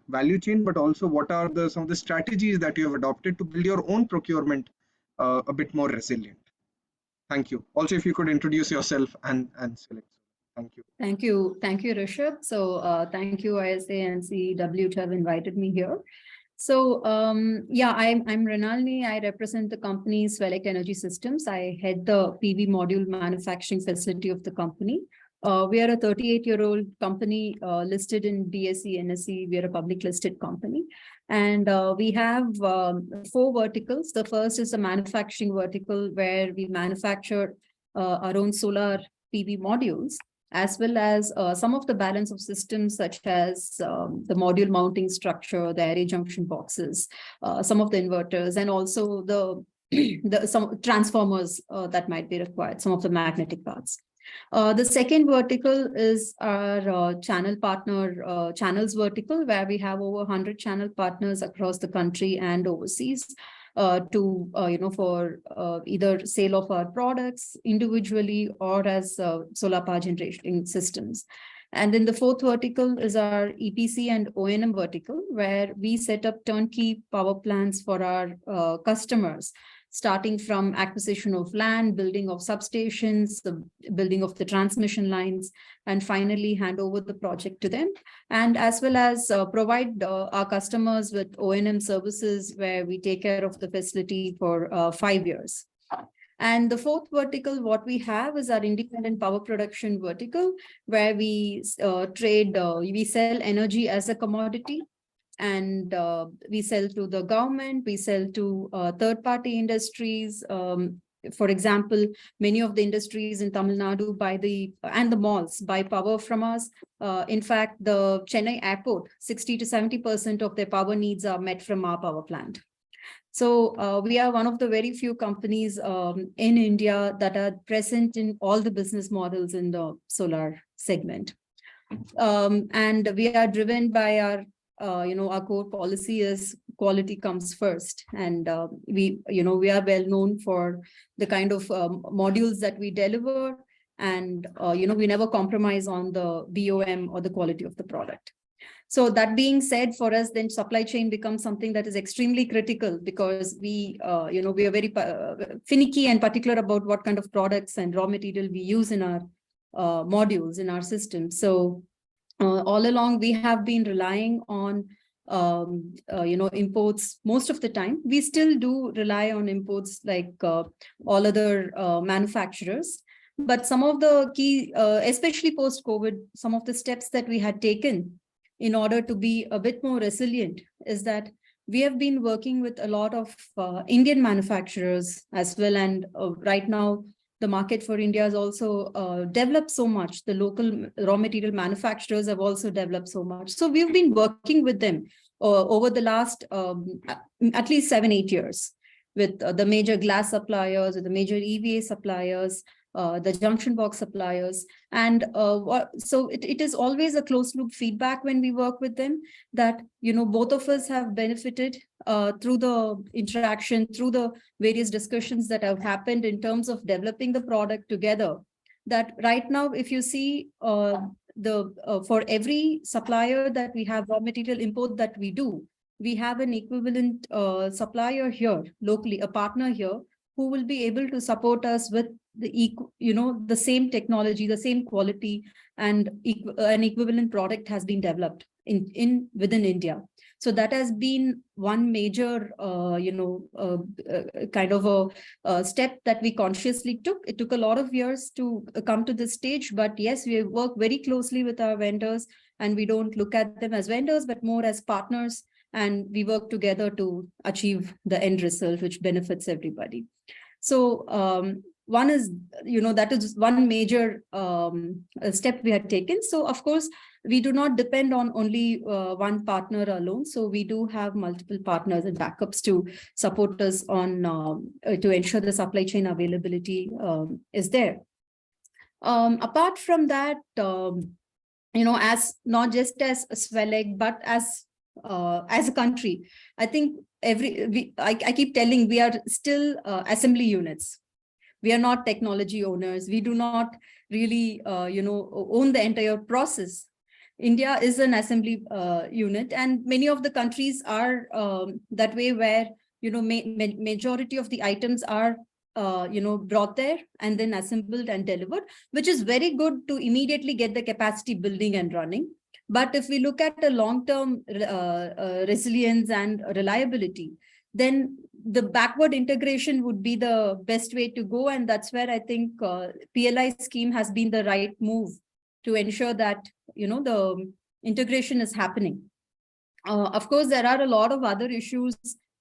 value chain, but also what are some of the strategies that you have adopted to build your own procurement a bit more resilient? Thank you. Also, if you could introduce yourself and select. Thank you. Thank you, Rishabh. So thank you, ISA and CEEW, to have invited me here. So yeah, I'm Mrinalini. I represent the company Swelect Energy Systems. I head the PV module manufacturing facility of the company. We are a 38-year-old company listed in BSE, NSE. We are a public listed company. And we have 4 verticals. The first is the manufacturing vertical, where we manufacture our own solar PV modules, as well as some of the balance of systems, such as the module mounting structure, the array junction boxes, some of the inverters, and also some transformers that might be required, some of the magnetic parts. The second vertical is our channel partner channels vertical, where we have over 100 channel partners across the country and overseas. For either sale of our products individually or as solar power generation systems. And then the fourth vertical is our EPC and O&M vertical, where we set up turnkey power plants for our customers, starting from acquisition of land, building of substations, the building of the transmission lines, and finally hand over the project to them. And as well as provide our customers with O&M services, where we take care of the facility for 5 years. And the fourth vertical, what we have is our independent power production vertical, where we we sell energy as a commodity. And we sell to the government, we sell to third-party industries. For example, many of the industries in Tamil Nadu and the malls buy power from us. In fact, the Chennai airport, 60 to 70% of their power needs are met from our power plant. So we are one of the very few companies in India that are present in all the business models in the solar segment. And we are driven by our core policy is quality comes first. And we are well known for the kind of modules that we deliver. And, we never compromise on the BOM or the quality of the product. So that being said, for us, then supply chain becomes something that is extremely critical, because we are very finicky and particular about what kind of products and raw material we use in our modules, in our system. So all along, we have been relying on, imports most of the time. We still do rely on imports like all other manufacturers. But some of the key, especially post-COVID, some of the steps that we had taken in order to be a bit more resilient is that we have been working with a lot of Indian manufacturers as well. And right now, the market for India has also developed so much. The local raw material manufacturers have also developed so much. So we've been working with them over the last at least 7-8 years with the major glass suppliers, with the major EVA suppliers, the junction box suppliers. And so it is always a closed loop feedback when we work with them that, both of us have benefited through the interaction, through the various discussions that have happened in terms of developing the product together. That right now, if you see for every supplier that we have raw material import that we do, we have an equivalent supplier here locally, a partner here who will be able to support us with the same technology, the same quality, and an equivalent product has been developed within India. So that has been one major, kind of a step that we consciously took. It took a lot of years to come to this stage, but yes, we work very closely with our vendors, and we don't look at them as vendors, but more as partners. And we work together to achieve the end result, which benefits everybody. So one is, that is one major step we had taken. So of course, we do not depend on only one partner alone. So we do have multiple partners and backups to support us on to ensure the supply chain availability is there. Apart from that, as not just as Swelleg, but as a country, I think I keep telling we are still assembly units. We are not technology owners. We do not really, own the entire process. India is an assembly unit, and many of the countries are that way, where majority of the items are brought there and then assembled and delivered, which is very good to immediately get the capacity building and running. But if we look at the long-term resilience and reliability, then the backward integration would be the best way to go. And that's where I think PLI scheme has been the right move to ensure that, the integration is happening. Of course, there are a lot of other issues,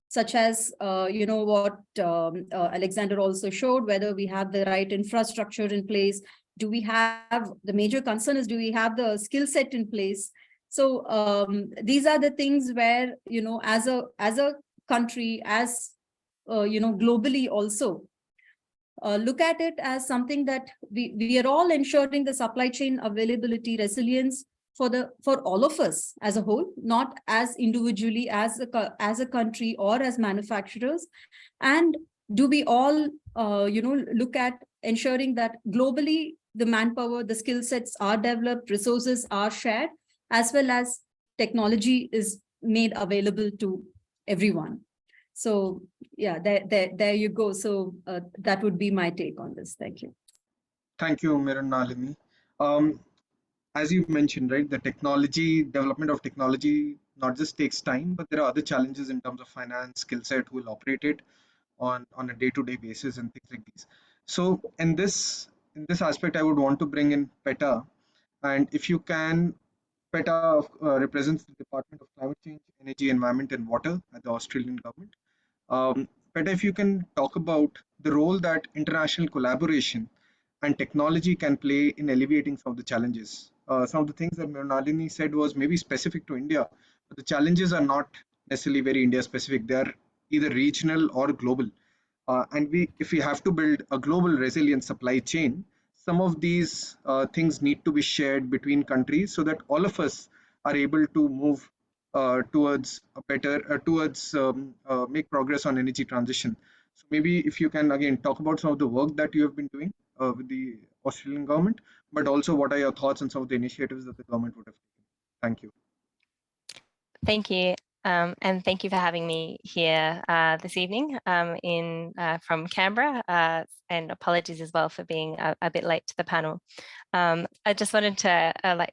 such as, what Alexander also showed, whether we have the right infrastructure in place. Do we have, the major concern is, do we have the skill set in place? So these are the things where, as a country, as, globally also, look at it as something that we are all ensuring the supply chain availability, resilience for all of us as a whole, not as individually, as a country or as manufacturers. And do we all, look at ensuring that globally the manpower, the skill sets are developed, resources are shared, as well as technology is made available to everyone. So yeah, there you go. So that would be my take on this. Thank you. Thank you, Nalini. As you mentioned, right, the development of technology not just takes time, but there are other challenges in terms of finance, skill set, who will operate it on a day-to-day basis and things like these. So in this aspect, I would want to bring in PETA. And if you can, PETA represents the Department of Climate Change, Energy, Environment and Water at the Australian government. PETA, if you can talk about the role that international collaboration and technology can play in alleviating some of the challenges. Some of the things that Nalini said was maybe specific to India, but the challenges are not necessarily very India specific. They are either regional or global. And if we have to build a global resilient supply chain, some of these things need to be shared between countries so that all of us are able to move towards a better, make progress on energy transition. So maybe if you can again talk about some of the work that you have been doing with the Australian government, but also what are your thoughts on some of the initiatives that the government would have taken? Thank you. Thank you. And thank you for having me here this evening from Canberra. and apologies as well for being a bit late to the panel. I just wanted to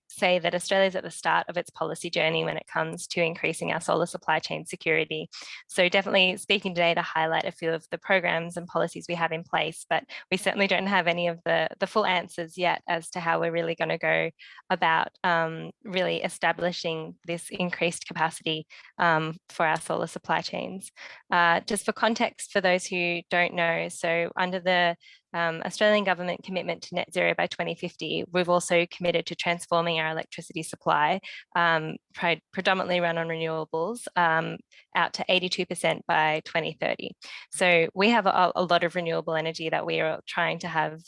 say that Australia is at the start of its policy journey when it comes to increasing our solar supply chain security. So definitely speaking today to highlight a few of the programs and policies we have in place, but we certainly don't have any of the full answers yet as to how we're really going to go about really establishing this increased capacity for our solar supply chains. Just for context, for those who don't know, so under the Australian government commitment to net zero by 2050, we've also committed to transforming our electricity supply, predominantly run on renewables, out to 82% by 2030. So we have a lot of renewable energy that we are trying to have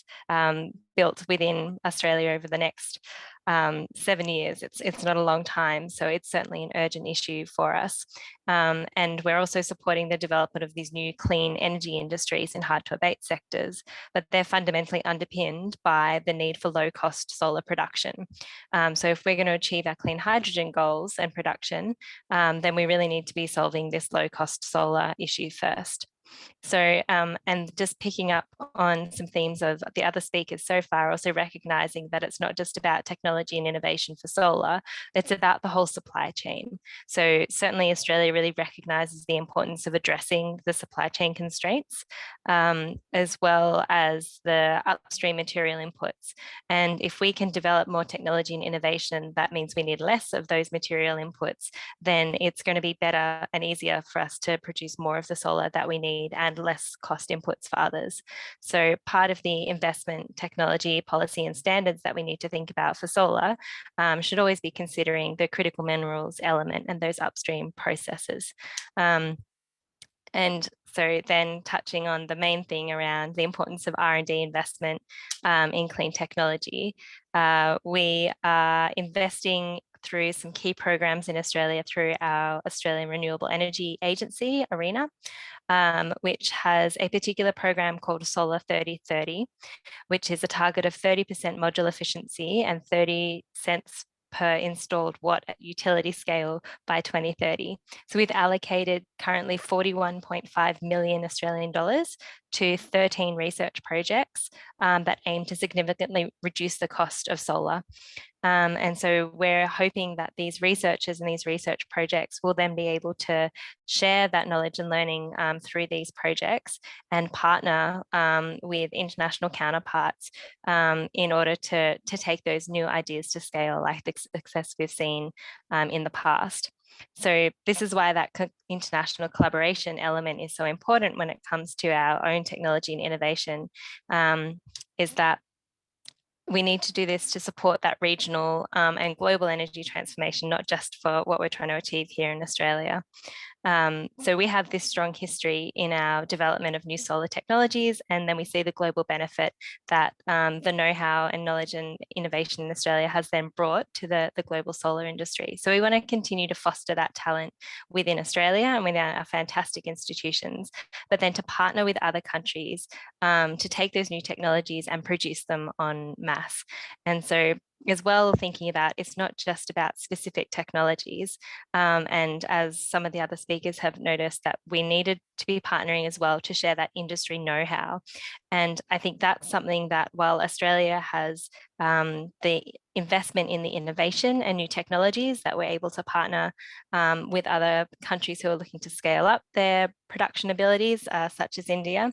built within Australia over the next 7 years. It's not a long time, so it's certainly an urgent issue for us. And we're also supporting the development of these new clean energy industries in hard to abate sectors, but they're fundamentally underpinned by the need for low cost solar production. So if we're going to achieve our clean hydrogen goals and production, then we really need to be solving this low cost solar issue first. So, and just picking up on some themes of the other speakers so far, also recognizing that it's not just about technology and innovation for solar, it's about the whole supply chain. So certainly Australia really recognizes the importance of addressing the supply chain constraints, as well as the upstream material inputs. And if we can develop more technology and innovation, that means we need less of those material inputs, then it's going to be better and easier for us to produce more of the solar that we need and less cost inputs for others. So part of the investment, technology, policy and standards that we need to think about for solar should always be considering the critical minerals element and those upstream processes. And so then touching on the main thing around the importance of R&D investment in clean technology, we are investing through some key programs in Australia through our Australian Renewable Energy Agency, ARENA, which has a particular program called Solar 3030, which is a target of 30% module efficiency and 30 cents per installed watt at utility scale by 2030. So we've allocated currently 41.5 million Australian dollars to 13 research projects that aim to significantly reduce the cost of solar. And so we're hoping that these researchers and these research projects will then be able to share that knowledge and learning through these projects and partner with international counterparts in order to take those new ideas to scale, like the success we've seen in the past. So this is why that international collaboration element is so important when it comes to our own technology and innovation, is that we need to do this to support that regional and global energy transformation, not just for what we're trying to achieve here in Australia. So we have this strong history in our development of new solar technologies, and then we see the global benefit that the know-how and knowledge and innovation in Australia has then brought to the global solar industry. So we want to continue to foster that talent within Australia and within our fantastic institutions, but then to partner with other countries to take those new technologies and produce them en masse. And so as well, thinking about it's not just about specific technologies. And as some of the other speakers have noticed, that we needed to be partnering as well to share that industry know-how. And I think that's something that while Australia has the investment in the innovation and new technologies, that we're able to partner with other countries who are looking to scale up their production abilities, such as India.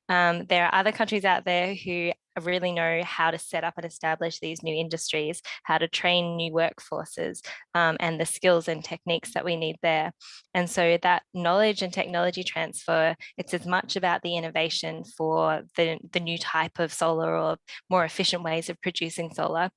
There are other countries out there who really know how to set up and establish these new industries, how to train new workforces, and the skills and techniques that we need there. And so that knowledge and technology transfer, it's as much about the innovation for the new type of solar or more efficient ways of producing solar,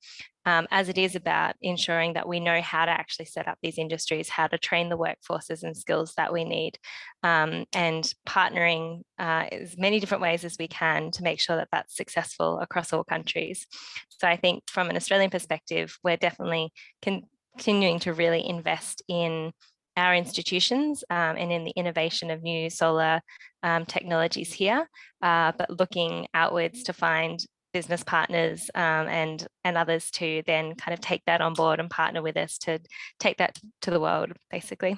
as it is about ensuring that we know how to actually set up these industries, how to train the workforces and skills that we need, and partnering as many different ways as we can to make sure that that's successful across all countries. So I think from an Australian perspective, we're definitely continuing to really invest in our institutions and in the innovation of new solar technologies here, but looking outwards to find business partners and others to then kind of take that on board and partner with us to take that to the world, basically.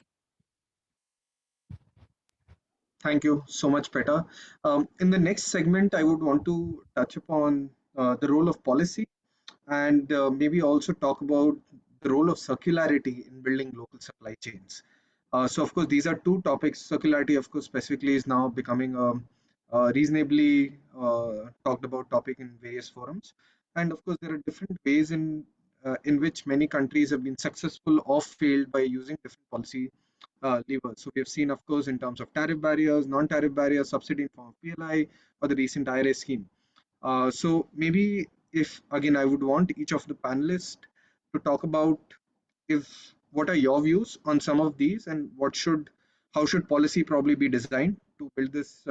Thank you so much, Peter. In the next segment, I would want to touch upon the role of policy and maybe also talk about the role of circularity in building local supply chains. So, of course, these are two topics. Circularity, of course, specifically is now becoming a reasonably talked about topic in various forums. And of course, there are different ways in which many countries have been successful or failed by using different policy levers. So we have seen, of course, in terms of tariff barriers, non-tariff barriers, subsidy in form of PLI, or the recent IRA scheme. So maybe if again, I would want each of the panelists to talk about if what are your views on some of these and how should policy probably be designed to build this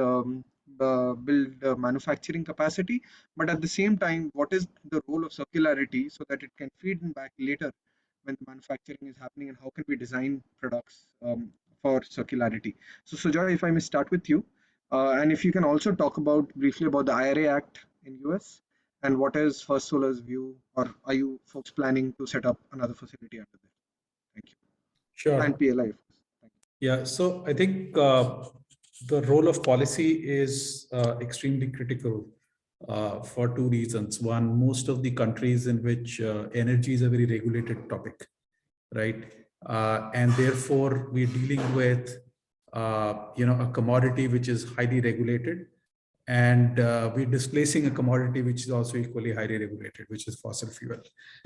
manufacturing capacity, but at the same time, what is the role of circularity so that it can feed in back later when the manufacturing is happening, and how can we design products for circularity? So Sujoy, if I may start with you, and if you can also talk briefly about the IRA Act in US and what is First Solar's view, or are you folks planning to set up another facility under there? Thank you. Sure. And PLI, of course. Thank you. Yeah, so I think the role of policy is extremely critical for two reasons. One, most of the countries in which energy is a very regulated topic, right? And therefore, we're dealing with a commodity which is highly regulated, and we're displacing a commodity which is also equally highly regulated, which is fossil fuel.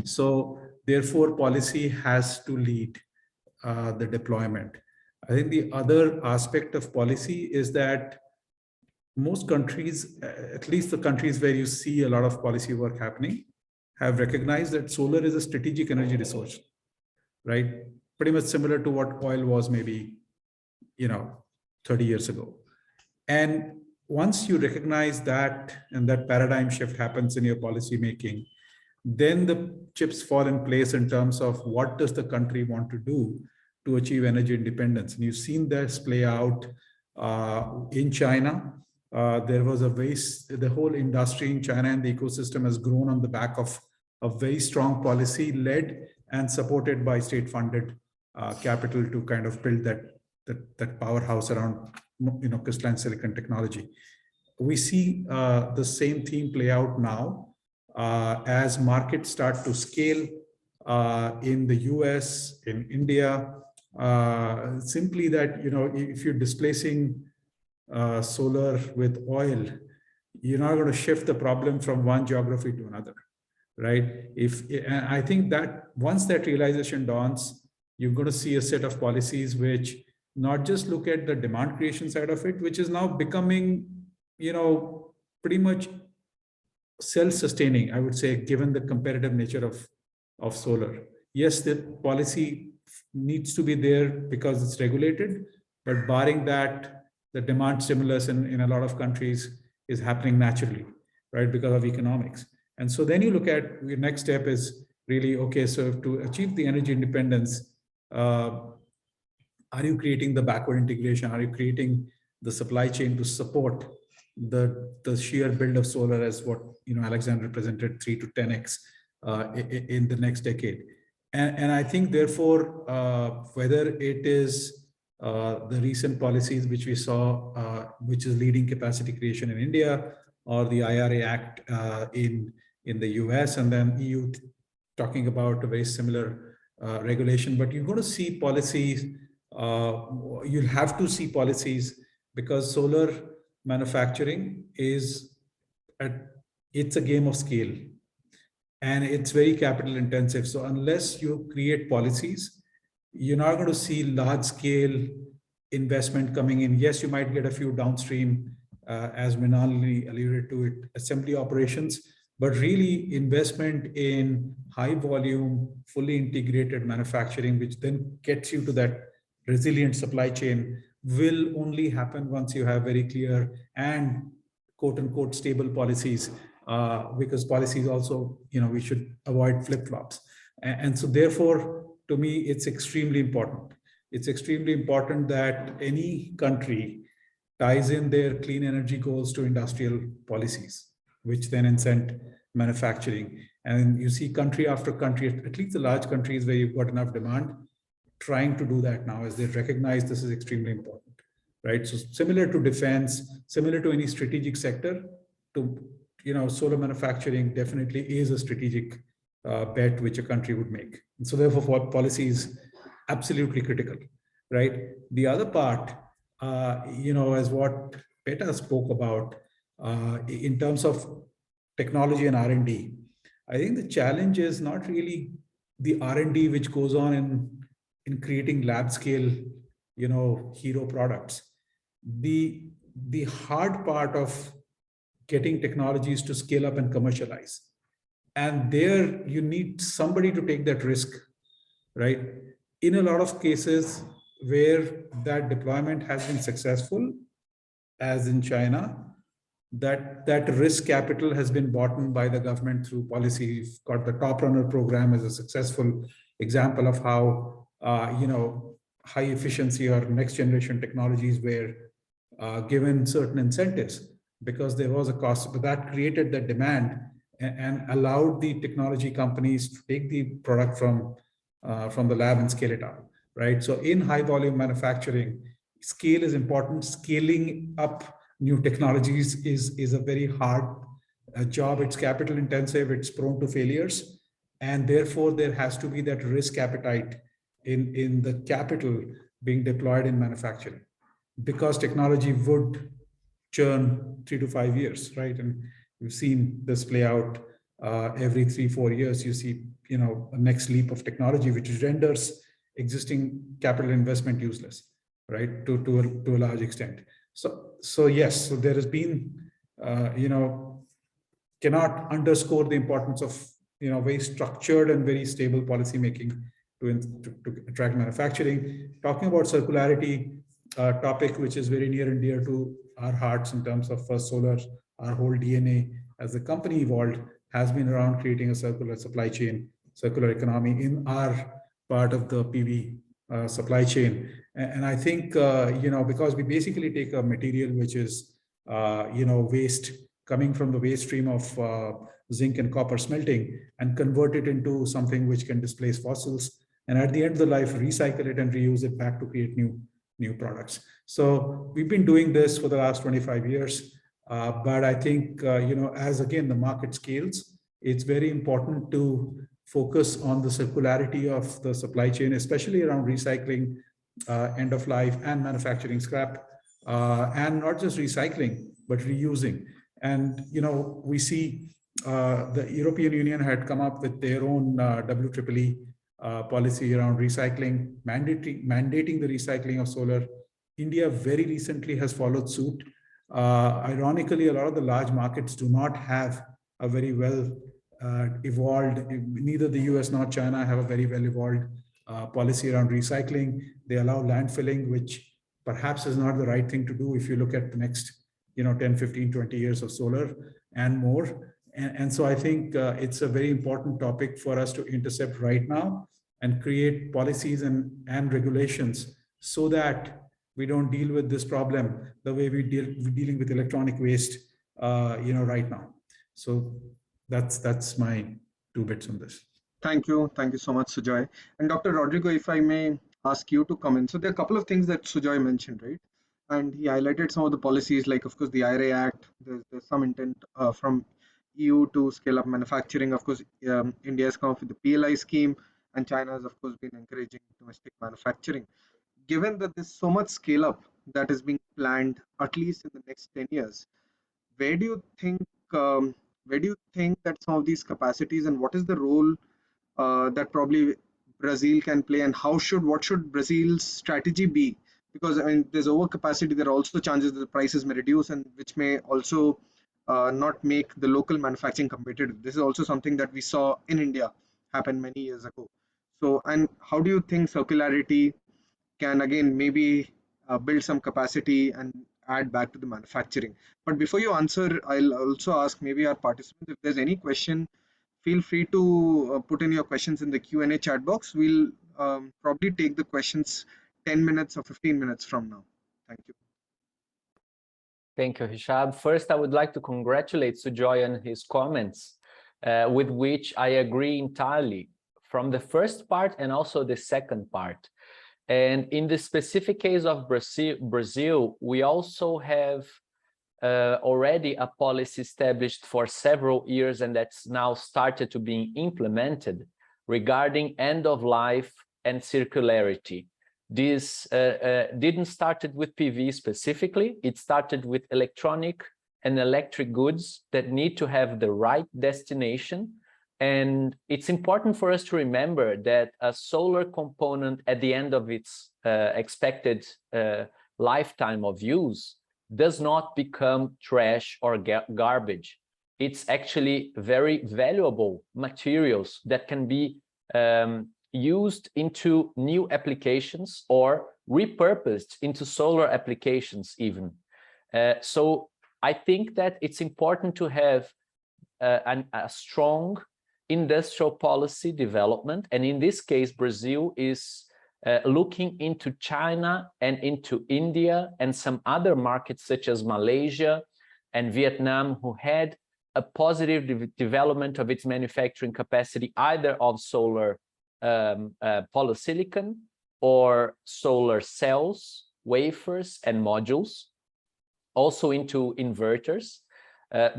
So therefore, policy has to lead the deployment. I think the other aspect of policy is that most countries, at least the countries where you see a lot of policy work happening, have recognized that solar is a strategic energy resource, right? Pretty much similar to what oil was maybe, 30 years ago. And once you recognize that and that paradigm shift happens in your policy making, then the chips fall in place in terms of what does the country want to do to achieve energy independence. And you've seen this play out in China. There was the whole industry in China and the ecosystem has grown on the back of a very strong policy led and supported by state funded capital to kind of build that powerhouse around crystalline silicon technology. We see the same theme play out now as markets start to scale in the US, in India. Simply that, if you're displacing solar with oil, you're not going to shift the problem from one geography to another, right? I think that once that realization dawns, you're going to see a set of policies which not just look at the demand creation side of it, which is now becoming, pretty much self-sustaining, I would say, given the competitive nature of solar. Yes, the policy needs to be there because it's regulated, but barring that, the demand stimulus in a lot of countries is happening naturally, right, because of economics. And so then you look at the next step is really, okay, so to achieve the energy independence, are you creating the backward integration? Are you creating the supply chain to support the sheer build of solar as what Alexander presented, 3 to 10x in the next decade? And I think therefore, whether it is the recent policies which we saw, which is leading capacity creation in India, or the IRA Act in the US, and then EU talking about a very similar regulation, but you're going to see policies. You'll have to see policies because solar manufacturing it's a game of scale and it's very capital intensive. So unless you create policies, you're not going to see large scale investment coming in. Yes, you might get a few downstream, as Minali alluded to it, assembly operations, but really investment in high volume, fully integrated manufacturing, which then gets you to that resilient supply chain, will only happen once you have very clear and quote unquote stable policies, because policies also, we should avoid flip-flops. And so therefore, to me, it's extremely important. It's extremely important that any country ties in their clean energy goals to industrial policies, which then incent manufacturing. And you see country after country, at least the large countries where you've got enough demand, trying to do that now as they recognize this is extremely important, right? So similar to defense, similar to any strategic sector, solar manufacturing definitely is a strategic bet which a country would make. And so therefore, policy is absolutely critical, right? The other part, as what Peter spoke about, in terms of technology and R&D, I think the challenge is not really the R&D which goes on in creating lab scale, hero products. The hard part of getting technologies to scale up and commercialize. And there you need somebody to take that risk, right? In a lot of cases where that deployment has been successful, as in China, that risk capital has been bought in by the government through policy. You've got the Top Runner program as a successful example of how, high efficiency or next generation technologies were given certain incentives because there was a cost, but that created the demand and allowed the technology companies to take the product from the lab and scale it up, right? So in high volume manufacturing, scale is important. Scaling up new technologies is a very hard job. It's capital intensive, it's prone to failures. And therefore there has to be that risk appetite in the capital being deployed in manufacturing, because technology would churn 3 to 5 years, right? And we've seen this play out every 3-4 years. You see, a next leap of technology, which renders existing capital investment useless, right? To a large extent. So yes, so there has been, cannot underscore the importance of, very structured and very stable policy making to attract manufacturing. Talking about circularity, topic which is very near and dear to our hearts in terms of First Solar, our whole DNA as the company evolved has been around creating a circular supply chain, circular economy in our part of the PV supply chain. And I think, because we basically take a material which is, waste coming from the waste stream of zinc and copper smelting and convert it into something which can displace fossils. And at the end of the life, recycle it and reuse it back to create new products. So we've been doing this for the last 25 years. But I think, as again, the market scales, it's very important to focus on the circularity of the supply chain, especially around recycling, end of life and manufacturing scrap, and not just recycling, but reusing. And, we see the European Union had come up with their own WEEE policy around recycling, mandating the recycling of solar. India very recently has followed suit. Ironically, a lot of the large markets do not have a very well evolved, neither the US nor China have a very well evolved policy around recycling. They allow landfilling, which perhaps is not the right thing to do if you look at the next 10, 15, 20 years of solar and more. And so I think it's a very important topic for us to intercept right now and create policies and regulations so that we don't deal with this problem the way we're dealing with electronic waste, right now. So that's my 2 bits on this. Thank you so much, Sujoy. And Dr. Rodrigo, if I may ask you to comment. So there are a couple of things that Sujoy mentioned, right? And he highlighted some of the policies, like, of course, the IRA Act. There's some intent from EU to scale up manufacturing. Of course, India has come up with the PLI scheme, and China has, of course, been encouraging domestic manufacturing. Given that there's so much scale up that is being planned, at least in the next 10 years, where do you think that some of these capacities, and what is the role that probably Brazil can play, and what should Brazil's strategy be? Because I mean, there's overcapacity. There are also chances that the prices may reduce, and which may also not make the local manufacturing competitive. This is also something that we saw in India happen many years ago. So, and how do you think circularity can again maybe build some capacity and add back to the manufacturing? But before you answer, I'll also ask maybe our participants, if there's any question, feel free to put in your questions in the Q&A chat box. We'll probably take the questions 10 minutes or 15 minutes from now. Thank you. Thank you, Rishab. First, I would like to congratulate Sujoy on his comments, with which I agree entirely, from the first part and also the second part. And in the specific case of Brazil, we also have already a policy established for several years, and that's now started to be implemented regarding end of life and circularity. This didn't started with PV specifically. It started with electronic and electric goods that need to have the right destination. And it's important for us to remember that a solar component at the end of its expected lifetime of use does not become trash or garbage. It's actually very valuable materials that can be used into new applications or repurposed into solar applications even. So I think that it's important to have a strong industrial policy development. And in this case, Brazil is looking into China and into India and some other markets such as Malaysia and Vietnam, who had a positive development of its manufacturing capacity, either of solar polysilicon or solar cells, wafers and modules, also into inverters,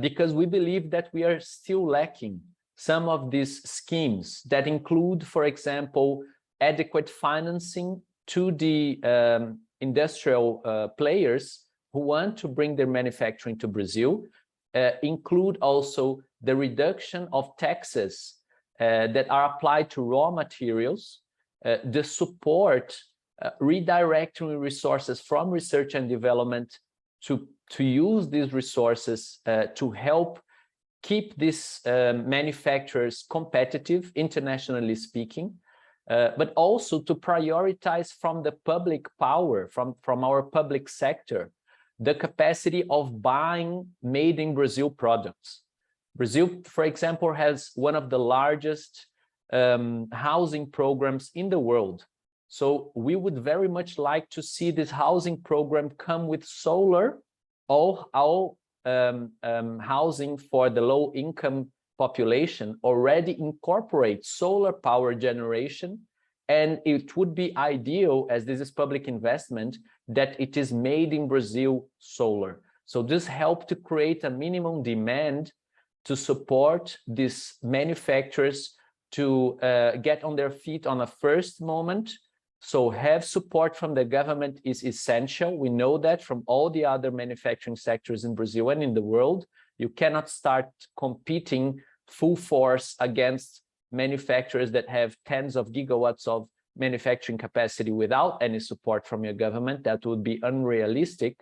because we believe that we are still lacking some of these schemes that include, for example, adequate financing to the industrial players who want to bring their manufacturing to Brazil, include also the reduction of taxes that are applied to raw materials, the support redirecting resources from research and development to use these resources to help keep these manufacturers competitive, internationally speaking, but also to prioritize from the public power, from our public sector, the capacity of buying made in Brazil products. Brazil, for example, has one of the largest housing programs in the world. So we would very much like to see this housing program come with solar, all housing for the low income population already incorporate solar power generation. And it would be ideal, as this is public investment, that it is made in Brazil solar. So this helped to create a minimum demand to support these manufacturers to get on their feet on a first moment. So have support from the government is essential. We know that from all the other manufacturing sectors in Brazil and in the world. You cannot start competing full force against manufacturers that have tens of gigawatts of manufacturing capacity without any support from your government. That would be unrealistic.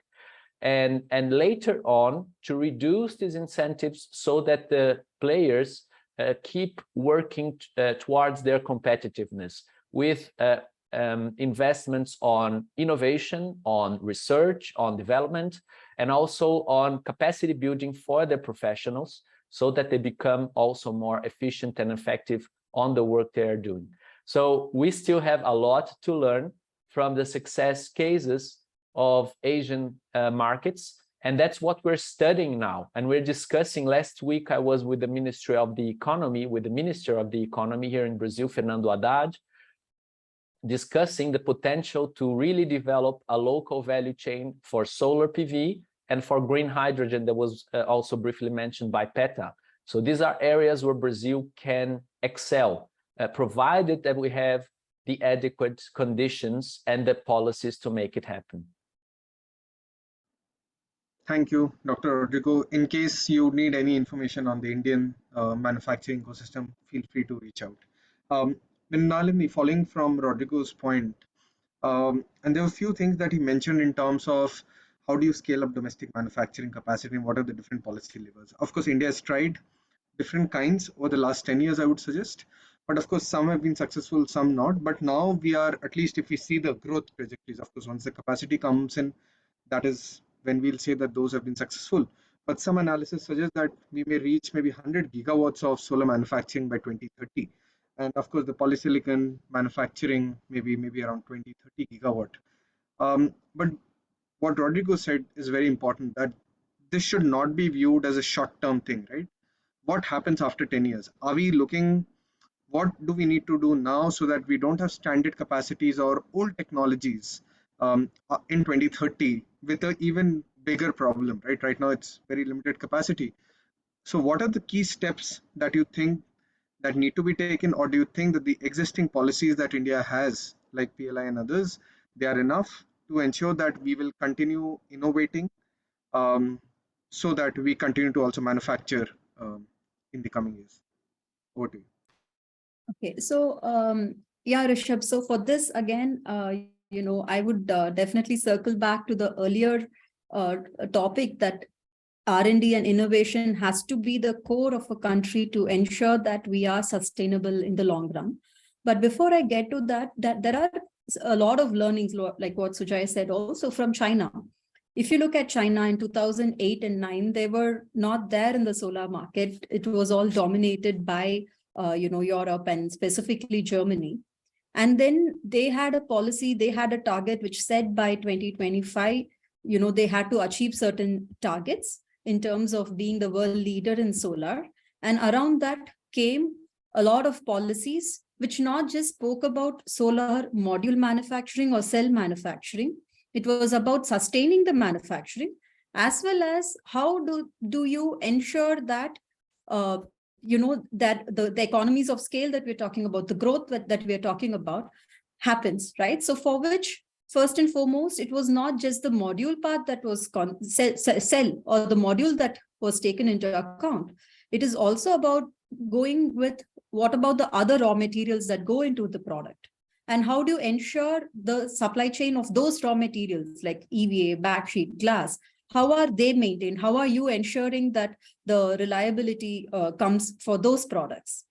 And later on, to reduce these incentives so that the players keep working towards their competitiveness with investments on innovation, on research, on development, and also on capacity building for the professionals so that they become also more efficient and effective on the work they are doing. So we still have a lot to learn from the success cases of Asian markets, and that's what we're studying now. And we're discussing, last week I was with the Ministry of the Economy, with the Minister of the Economy here in Brazil, Fernando Haddad, discussing the potential to really develop a local value chain for solar PV and for green hydrogen that was also briefly mentioned by Peta. So these are areas where Brazil can excel, provided that we have the adequate conditions and the policies to make it happen. Thank you, Dr. Rodrigo. In case you need any information on the Indian manufacturing ecosystem, feel free to reach out. Nalini, following from Rodrigo's point, and there were a few things that he mentioned in terms of how do you scale up domestic manufacturing capacity and what are the different policy levers. Of course, India has tried different kinds over the last 10 years, I would suggest. But of course, some have been successful, some not. But now we are, at least if we see the growth trajectories, of course, once the capacity comes in, that is when we'll say that those have been successful. But some analysis suggests that we may reach maybe 100 gigawatts of solar manufacturing by 2030. And of course, the polysilicon manufacturing maybe around 20, 30 gigawatt. But what Rodrigo said is very important, that this should not be viewed as a short-term thing, right? What happens after 10 years? Are we looking what do we need to do now so that we don't have stranded capacities or old technologies in 2030 with an even bigger problem, right? Right now, it's very limited capacity. So what are the key steps that you think that need to be taken, or do you think that the existing policies that India has, like PLI and others, they are enough to ensure that we will continue innovating so that we continue to also manufacture in the coming years? Over to you. Okay, so yeah, Rishabh. So for this again, I would definitely circle back to the earlier topic that R&D and innovation has to be the core of a country to ensure that we are sustainable in the long run. But before I get to that there are a lot of learnings, like what Sujay said, also from China. If you look at China in 2008 and 9, they were not there in the solar market. It was all dominated by Europe and specifically Germany. And then they had a policy, they had a target which said by 2025, they had to achieve certain targets in terms of being the world leader in solar. And around that came a lot of policies which not just spoke about solar module manufacturing or cell manufacturing. It was about sustaining the manufacturing, as well as how do you ensure that that the economies of scale that we're talking about, the growth that we're talking about happens, right? So for which, first and foremost, it was not just the module part that was cell or the module that was taken into account. It is also about going with what about the other raw materials that go into the product, and how do you ensure the supply chain of those raw materials like EVA, backsheet, glass? How are they maintained? How are you ensuring that the reliability comes for those products?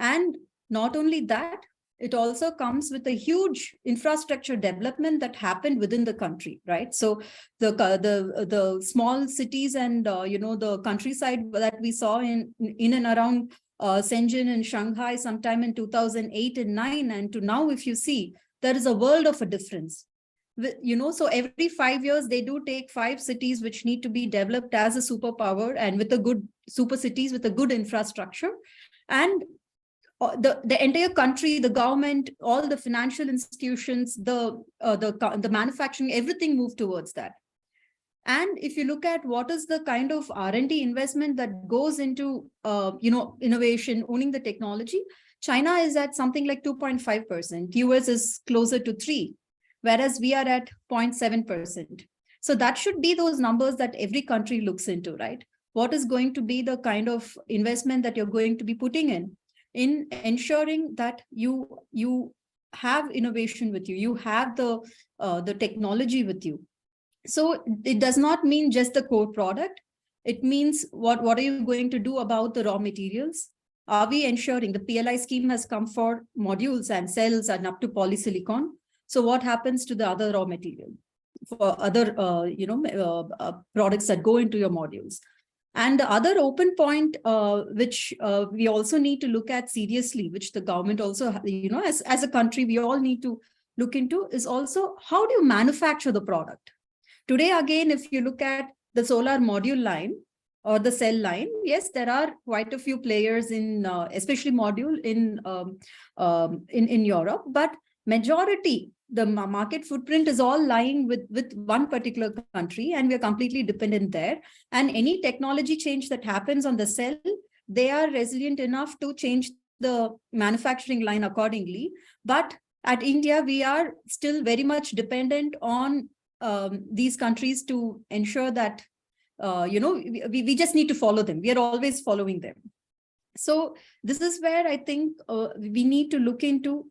And not only that, it also comes with a huge infrastructure development that happened within the country, right? So the small cities and the countryside that we saw in and around Shenzhen and Shanghai sometime in 2008 and 9, and to now, if you see, there is a world of a difference. So every 5 years, they do take 5 cities which need to be developed as a superpower and with a good super cities with a good infrastructure. And the entire country, the government, all the financial institutions, the manufacturing, everything moved towards that. And if you look at what is the kind of R&D investment that goes into innovation, owning the technology, China is at something like 2.5%. US is closer to 3%, whereas we are at 0.7%. So that should be those numbers that every country looks into, right? What is going to be the kind of investment that you're going to be putting in ensuring that you have innovation with you, you have the technology with you. So it does not mean just the core product. It means what are you going to do about the raw materials? Are we ensuring the PLI scheme has come for modules and cells and up to polysilicon? So what happens to the other raw material for other products that go into your modules? And the other open point, which we also need to look at seriously, which the government also, as a country, we all need to look into, is also how do you manufacture the product? Today, again, if you look at the solar module line or the cell line, yes, there are quite a few players in, especially module in Europe, but majority, the market footprint is all lying with one particular country, and we're completely dependent there. And any technology change that happens on the cell, they are resilient enough to change the manufacturing line accordingly. But at India, we are still very much dependent on these countries to ensure that, we just need to follow them. We are always following them. So this is where I think we need to look into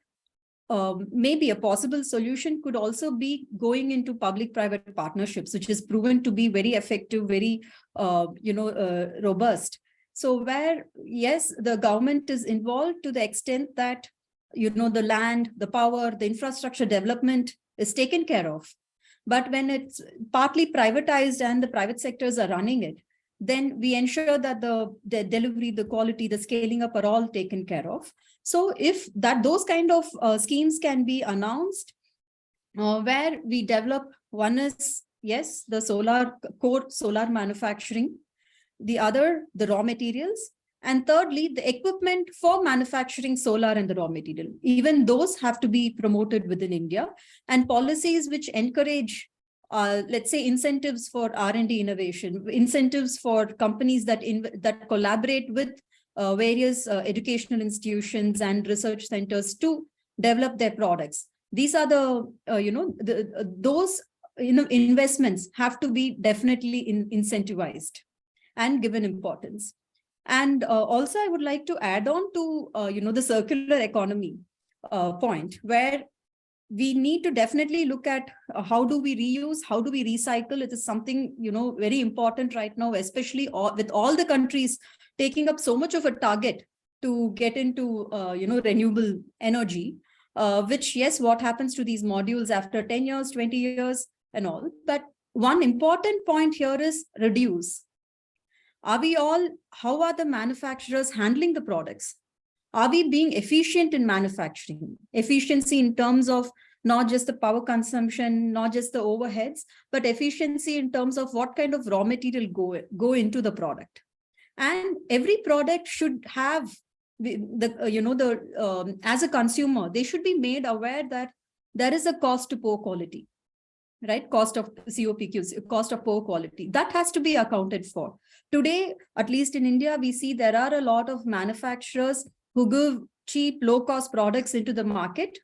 maybe a possible solution could also be going into public-private partnerships, which is proven to be very effective, very, robust. So where, yes, the government is involved to the extent that, the land, the power, the infrastructure development is taken care of. But when it's partly privatized and the private sectors are running it, then we ensure that the delivery, the quality, the scaling up are all taken care of. So if those kind of schemes can be announced, where we develop, one is, yes, the core solar manufacturing, the other, the raw materials, And thirdly, the equipment for manufacturing solar and the raw material, even those have to be promoted within India, and policies which encourage, let's say, incentives for R&D innovation, incentives for companies that collaborate with various educational institutions and research centers to develop their products. These are those investments have to be definitely incentivized and given importance. And also, I would like to add on to the circular economy point, where we need to definitely look at how do we reuse, how do we recycle. It is something very important right now, especially with all the countries taking up so much of a target to get into renewable energy. Which, yes, what happens to these modules after 10 years, 20 years and all. But one important point here is reduce. How are the manufacturers handling the products? Are we being efficient in manufacturing? Efficiency in terms of not just the power consumption, not just the overheads, but efficiency in terms of what kind of raw material go into the product. And every product should have as a consumer, they should be made aware that there is a cost to poor quality. Right? Cost of COPQ, cost of poor quality, that has to be accounted for. Today, at least in India, we see there are a lot of manufacturers who give cheap, low-cost products into the market,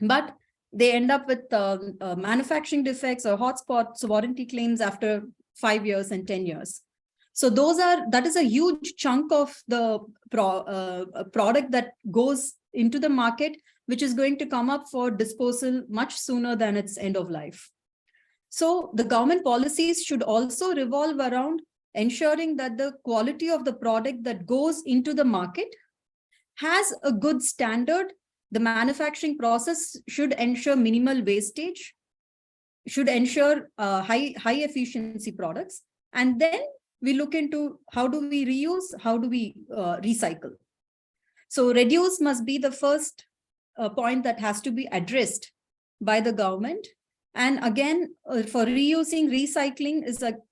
but they end up with manufacturing defects or hotspots, warranty claims after 5 years and 10 years. So that is a huge chunk of the product that goes into the market, which is going to come up for disposal much sooner than its end of life. So the government policies should also revolve around ensuring that the quality of the product that goes into the market has a good standard. The manufacturing process should ensure minimal wastage, should ensure high efficiency products. And then we look into how do we reuse, how do we recycle. So reduce must be the first point that has to be addressed by the government. And again, for reusing, recycling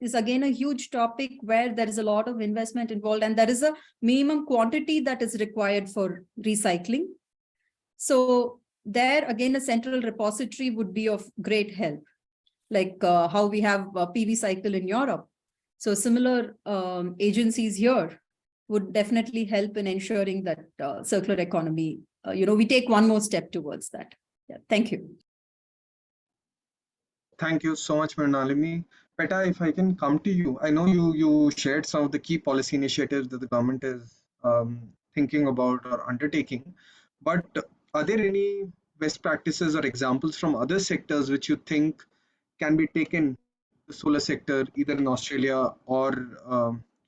is again a huge topic where there is a lot of investment involved, and there is a minimum quantity that is required for recycling. So there again, a central repository would be of great help, like how we have PV cycle in Europe. So similar agencies here would definitely help in ensuring that circular economy, we take one more step towards that. Yeah, thank you. Thank you so much, Mrinalini. Peta, if I can come to you, I know you shared some of the key policy initiatives that the government is thinking about or undertaking, but are there any best practices or examples from other sectors which you think can be taken to the solar sector, either in Australia or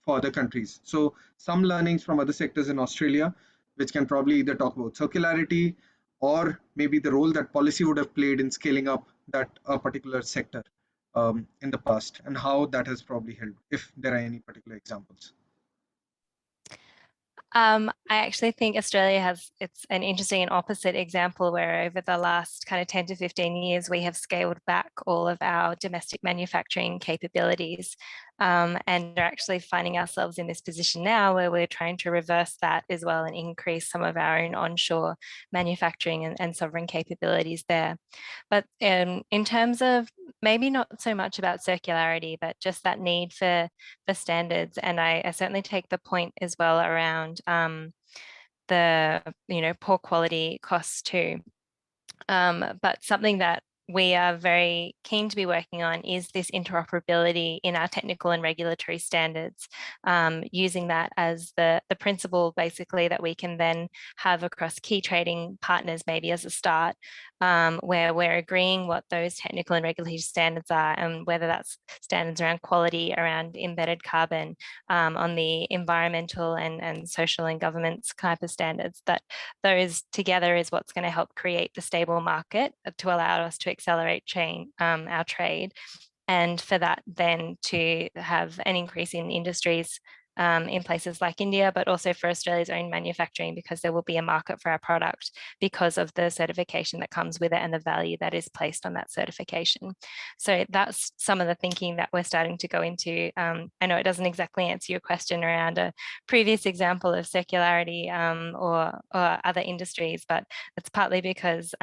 for other countries? So some learnings from other sectors in Australia, which can probably either talk about circularity or maybe the role that policy would have played in scaling up that particular sector in the past, and how that has probably helped, if there are any particular examples. I actually think Australia it's an interesting and opposite example where over the last kind of 10 to 15 years, we have scaled back all of our domestic manufacturing capabilities and are actually finding ourselves in this position now where we're trying to reverse that as well and increase some of our own onshore manufacturing and sovereign capabilities there. But in terms of maybe not so much about circularity, but just that need for standards. And I certainly take the point as well around the poor quality costs too. But something that we are very keen to be working on is this interoperability in our technical and regulatory standards, using that as the principle basically that we can then have across key trading partners maybe as a start, where we're agreeing what those technical and regulatory standards are, and whether that's standards around quality, around embedded carbon, on the environmental and social and governance type of standards, that those together is what's going to help create the stable market to allow us to accelerate our trade, and for that then to have an increase in industries in places like India, but also for Australia's own manufacturing, because there will be a market for our product because of the certification that comes with it and the value that is placed on that certification. So that's some of the thinking that we're starting to go into. I know it doesn't exactly answer your question around a previous example of circularity or other industries, but it's partly because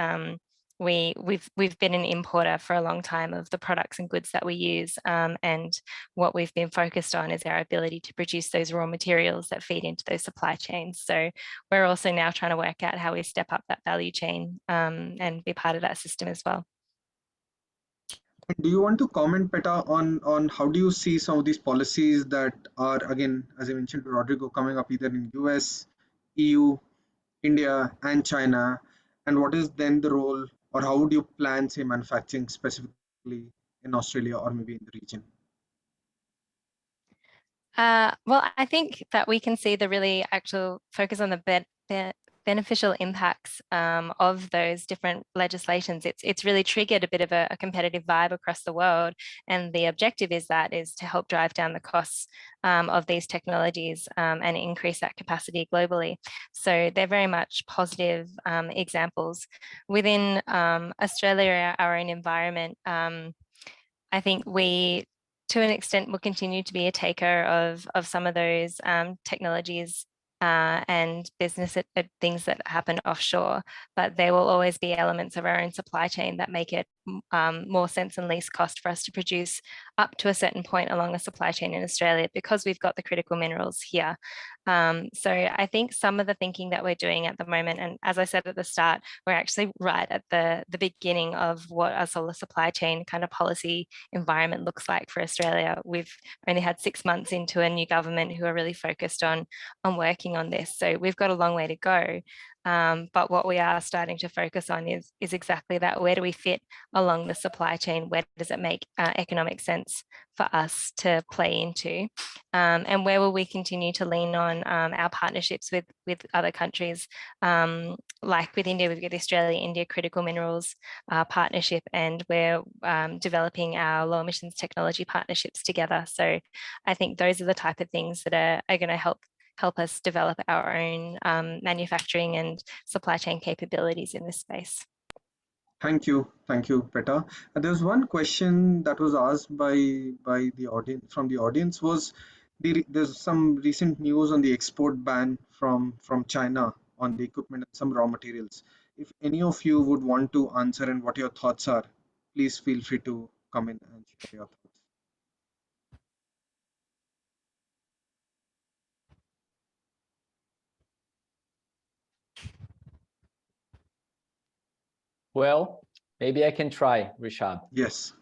we've been an importer for a long time of the products and goods that we use, and what we've been focused on is our ability to produce those raw materials that feed into those supply chains. So we're also now trying to work out how we step up that value chain and be part of that system as well. Do you want to comment, Peta, on how do you see some of these policies that are, again, as I mentioned to Rodrigo, coming up either in US, EU, India, and China, and what is then the role, or how would you plan, say, manufacturing specifically in Australia or maybe in the region? Well, I think that we can see the really actual focus on the beneficial impacts of those different legislations. It's really triggered a bit of a competitive vibe across the world, and the objective is to help drive down the costs of these technologies and increase that capacity globally. So they're very much positive examples. Within Australia, our own environment, I think we, to an extent, will continue to be a taker of some of those technologies and business things that happen offshore, but there will always be elements of our own supply chain that make it more sense and least cost for us to produce up to a certain point along the supply chain in Australia, because we've got the critical minerals here. So I think some of the thinking that we're doing at the moment, and as I said at the start, we're actually right at the beginning of what a solar supply chain kind of policy environment looks like for Australia. We've only had 6 months into a new government who are really focused on working on this. So we've got a long way to go. But what we are starting to focus on is exactly that. Where do we fit along the supply chain? Where does it make economic sense for us to play into? And where will we continue to lean on our partnerships with other countries? Like with India, we've got the Australia-India Critical Minerals Partnership, and we're developing our low emissions technology partnerships together. So I think those are the type of things that are going to help us develop our own manufacturing and supply chain capabilities in this space. Thank you, Peta. There's one question that was asked by the audience, from the audience, was there's some recent news on the export ban from China on the equipment and some raw materials. If any of you would want to answer and what your thoughts are, please feel free to come in and share your thoughts. Well, maybe I can try, Rishab. Yes.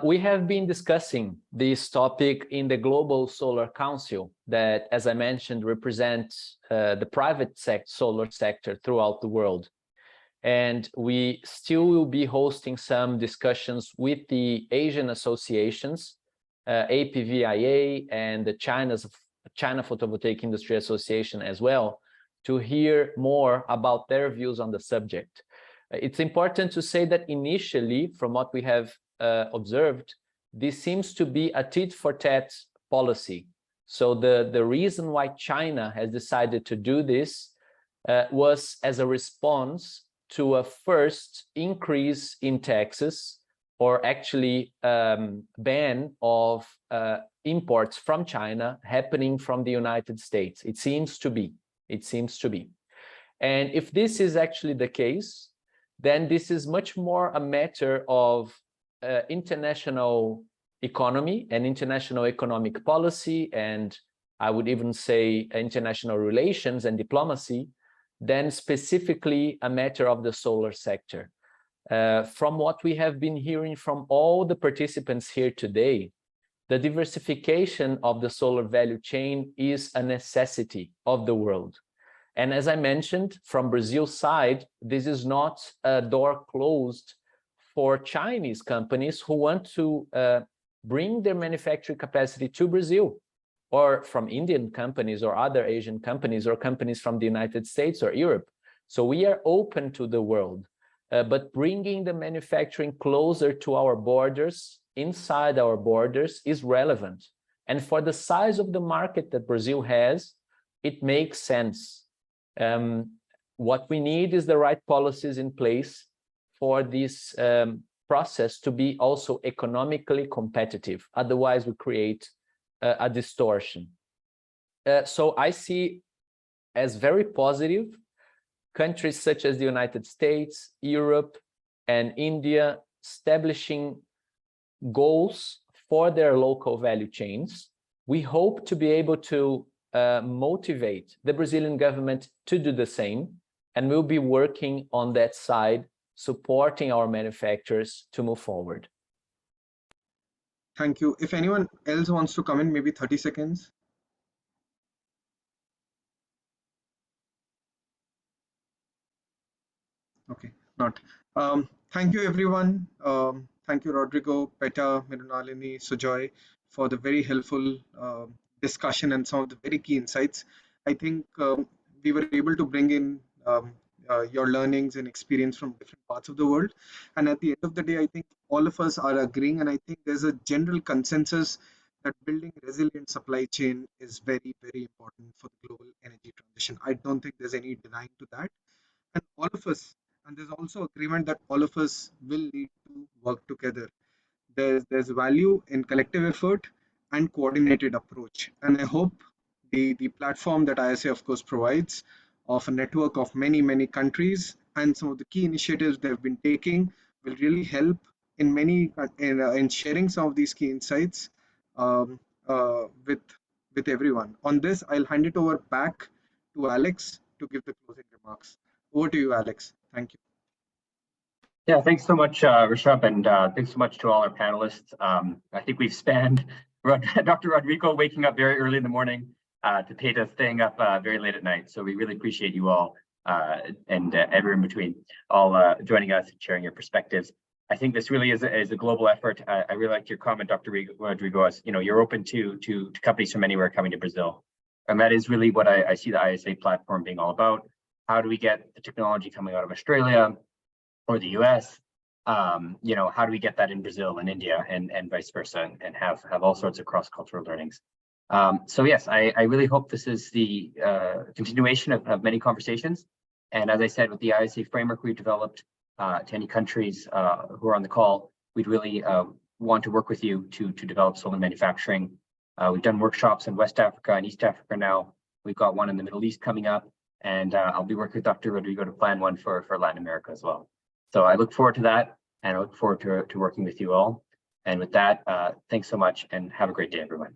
We have been discussing this topic in the Global Solar Council that, as I mentioned, represents the private solar sector throughout the world. And we still will be hosting some discussions with the Asian associations, APVIA and the China Photovoltaic Industry Association as well, to hear more about their views on the subject. It's important to say that initially, from what we have observed, this seems to be a tit-for-tat policy. So the reason why China has decided to do this was as a response to a first increase in taxes, or actually ban of imports from China happening from the United States. It seems to be. And if this is actually the case, then this is much more a matter of international economy and international economic policy, and I would even say international relations and diplomacy, than specifically a matter of the solar sector. From what we have been hearing from all the participants here today, the diversification of the solar value chain is a necessity of the world. And as I mentioned, from Brazil's side, this is not a door closed for Chinese companies who want to bring their manufacturing capacity to Brazil, or from Indian companies or other Asian companies or companies from the United States or Europe. So we are open to the world, but bringing the manufacturing closer to our borders, inside our borders, is relevant. And for the size of the market that Brazil has, it makes sense. What we need is the right policies in place for this process to be also economically competitive. Otherwise, we create a distortion. So I see as very positive countries such as the United States, Europe, and India establishing goals for their local value chains. We hope to be able to motivate the Brazilian government to do the same, and we'll be working on that side, supporting our manufacturers to move forward. Thank you. If anyone else wants to come in, maybe 30 seconds. Okay, not. Thank you, everyone. Thank you, Rodrigo, Peta, Mirunalini, Sujoy, for the very helpful discussion and some of the very key insights. I think we were able to bring in your learnings and experience from different parts of the world. And at the end of the day, I think all of us are agreeing, and I think there's a general consensus that building a resilient supply chain is very, very important for the global energy transition. I don't think there's any denying to that. And all of us, and there's also agreement that all of us will need to work together. There's value in collective effort and coordinated approach. And I hope the platform that ISA, of course, provides of a network of many countries and some of the key initiatives they've been taking will really help in in sharing some of these key insights with everyone. On this, I'll hand it over back to Alex to give the closing remarks. Over to you, Alex. Thank you. Yeah, thanks so much, Rishabh, and thanks so much to all our panelists. I think we've spanned Dr. Rodrigo waking up very early in the morning to Peta staying up very late at night. So we really appreciate you all and everyone in between all joining us and sharing your perspectives. I think this really is a global effort. I really liked your comment, Dr. Rodrigo, as you're open to companies from anywhere coming to Brazil. And that is really what I see the ISA platform being all about. How do we get the technology coming out of Australia or the US? How do we get that in Brazil and India and vice versa, and have all sorts of cross-cultural learnings? So yes, I really hope this is the continuation of many conversations. And as I said, with the ISA framework we've developed to any countries who are on the call, we'd really want to work with you to develop solar manufacturing. We've done workshops in West Africa and East Africa now. We've got one in the Middle East coming up, and I'll be working with Dr. Rodrigo to plan one for Latin America as well. So I look forward to that, and I look forward to working with you all. And with that, thanks so much, and have a great day, everyone.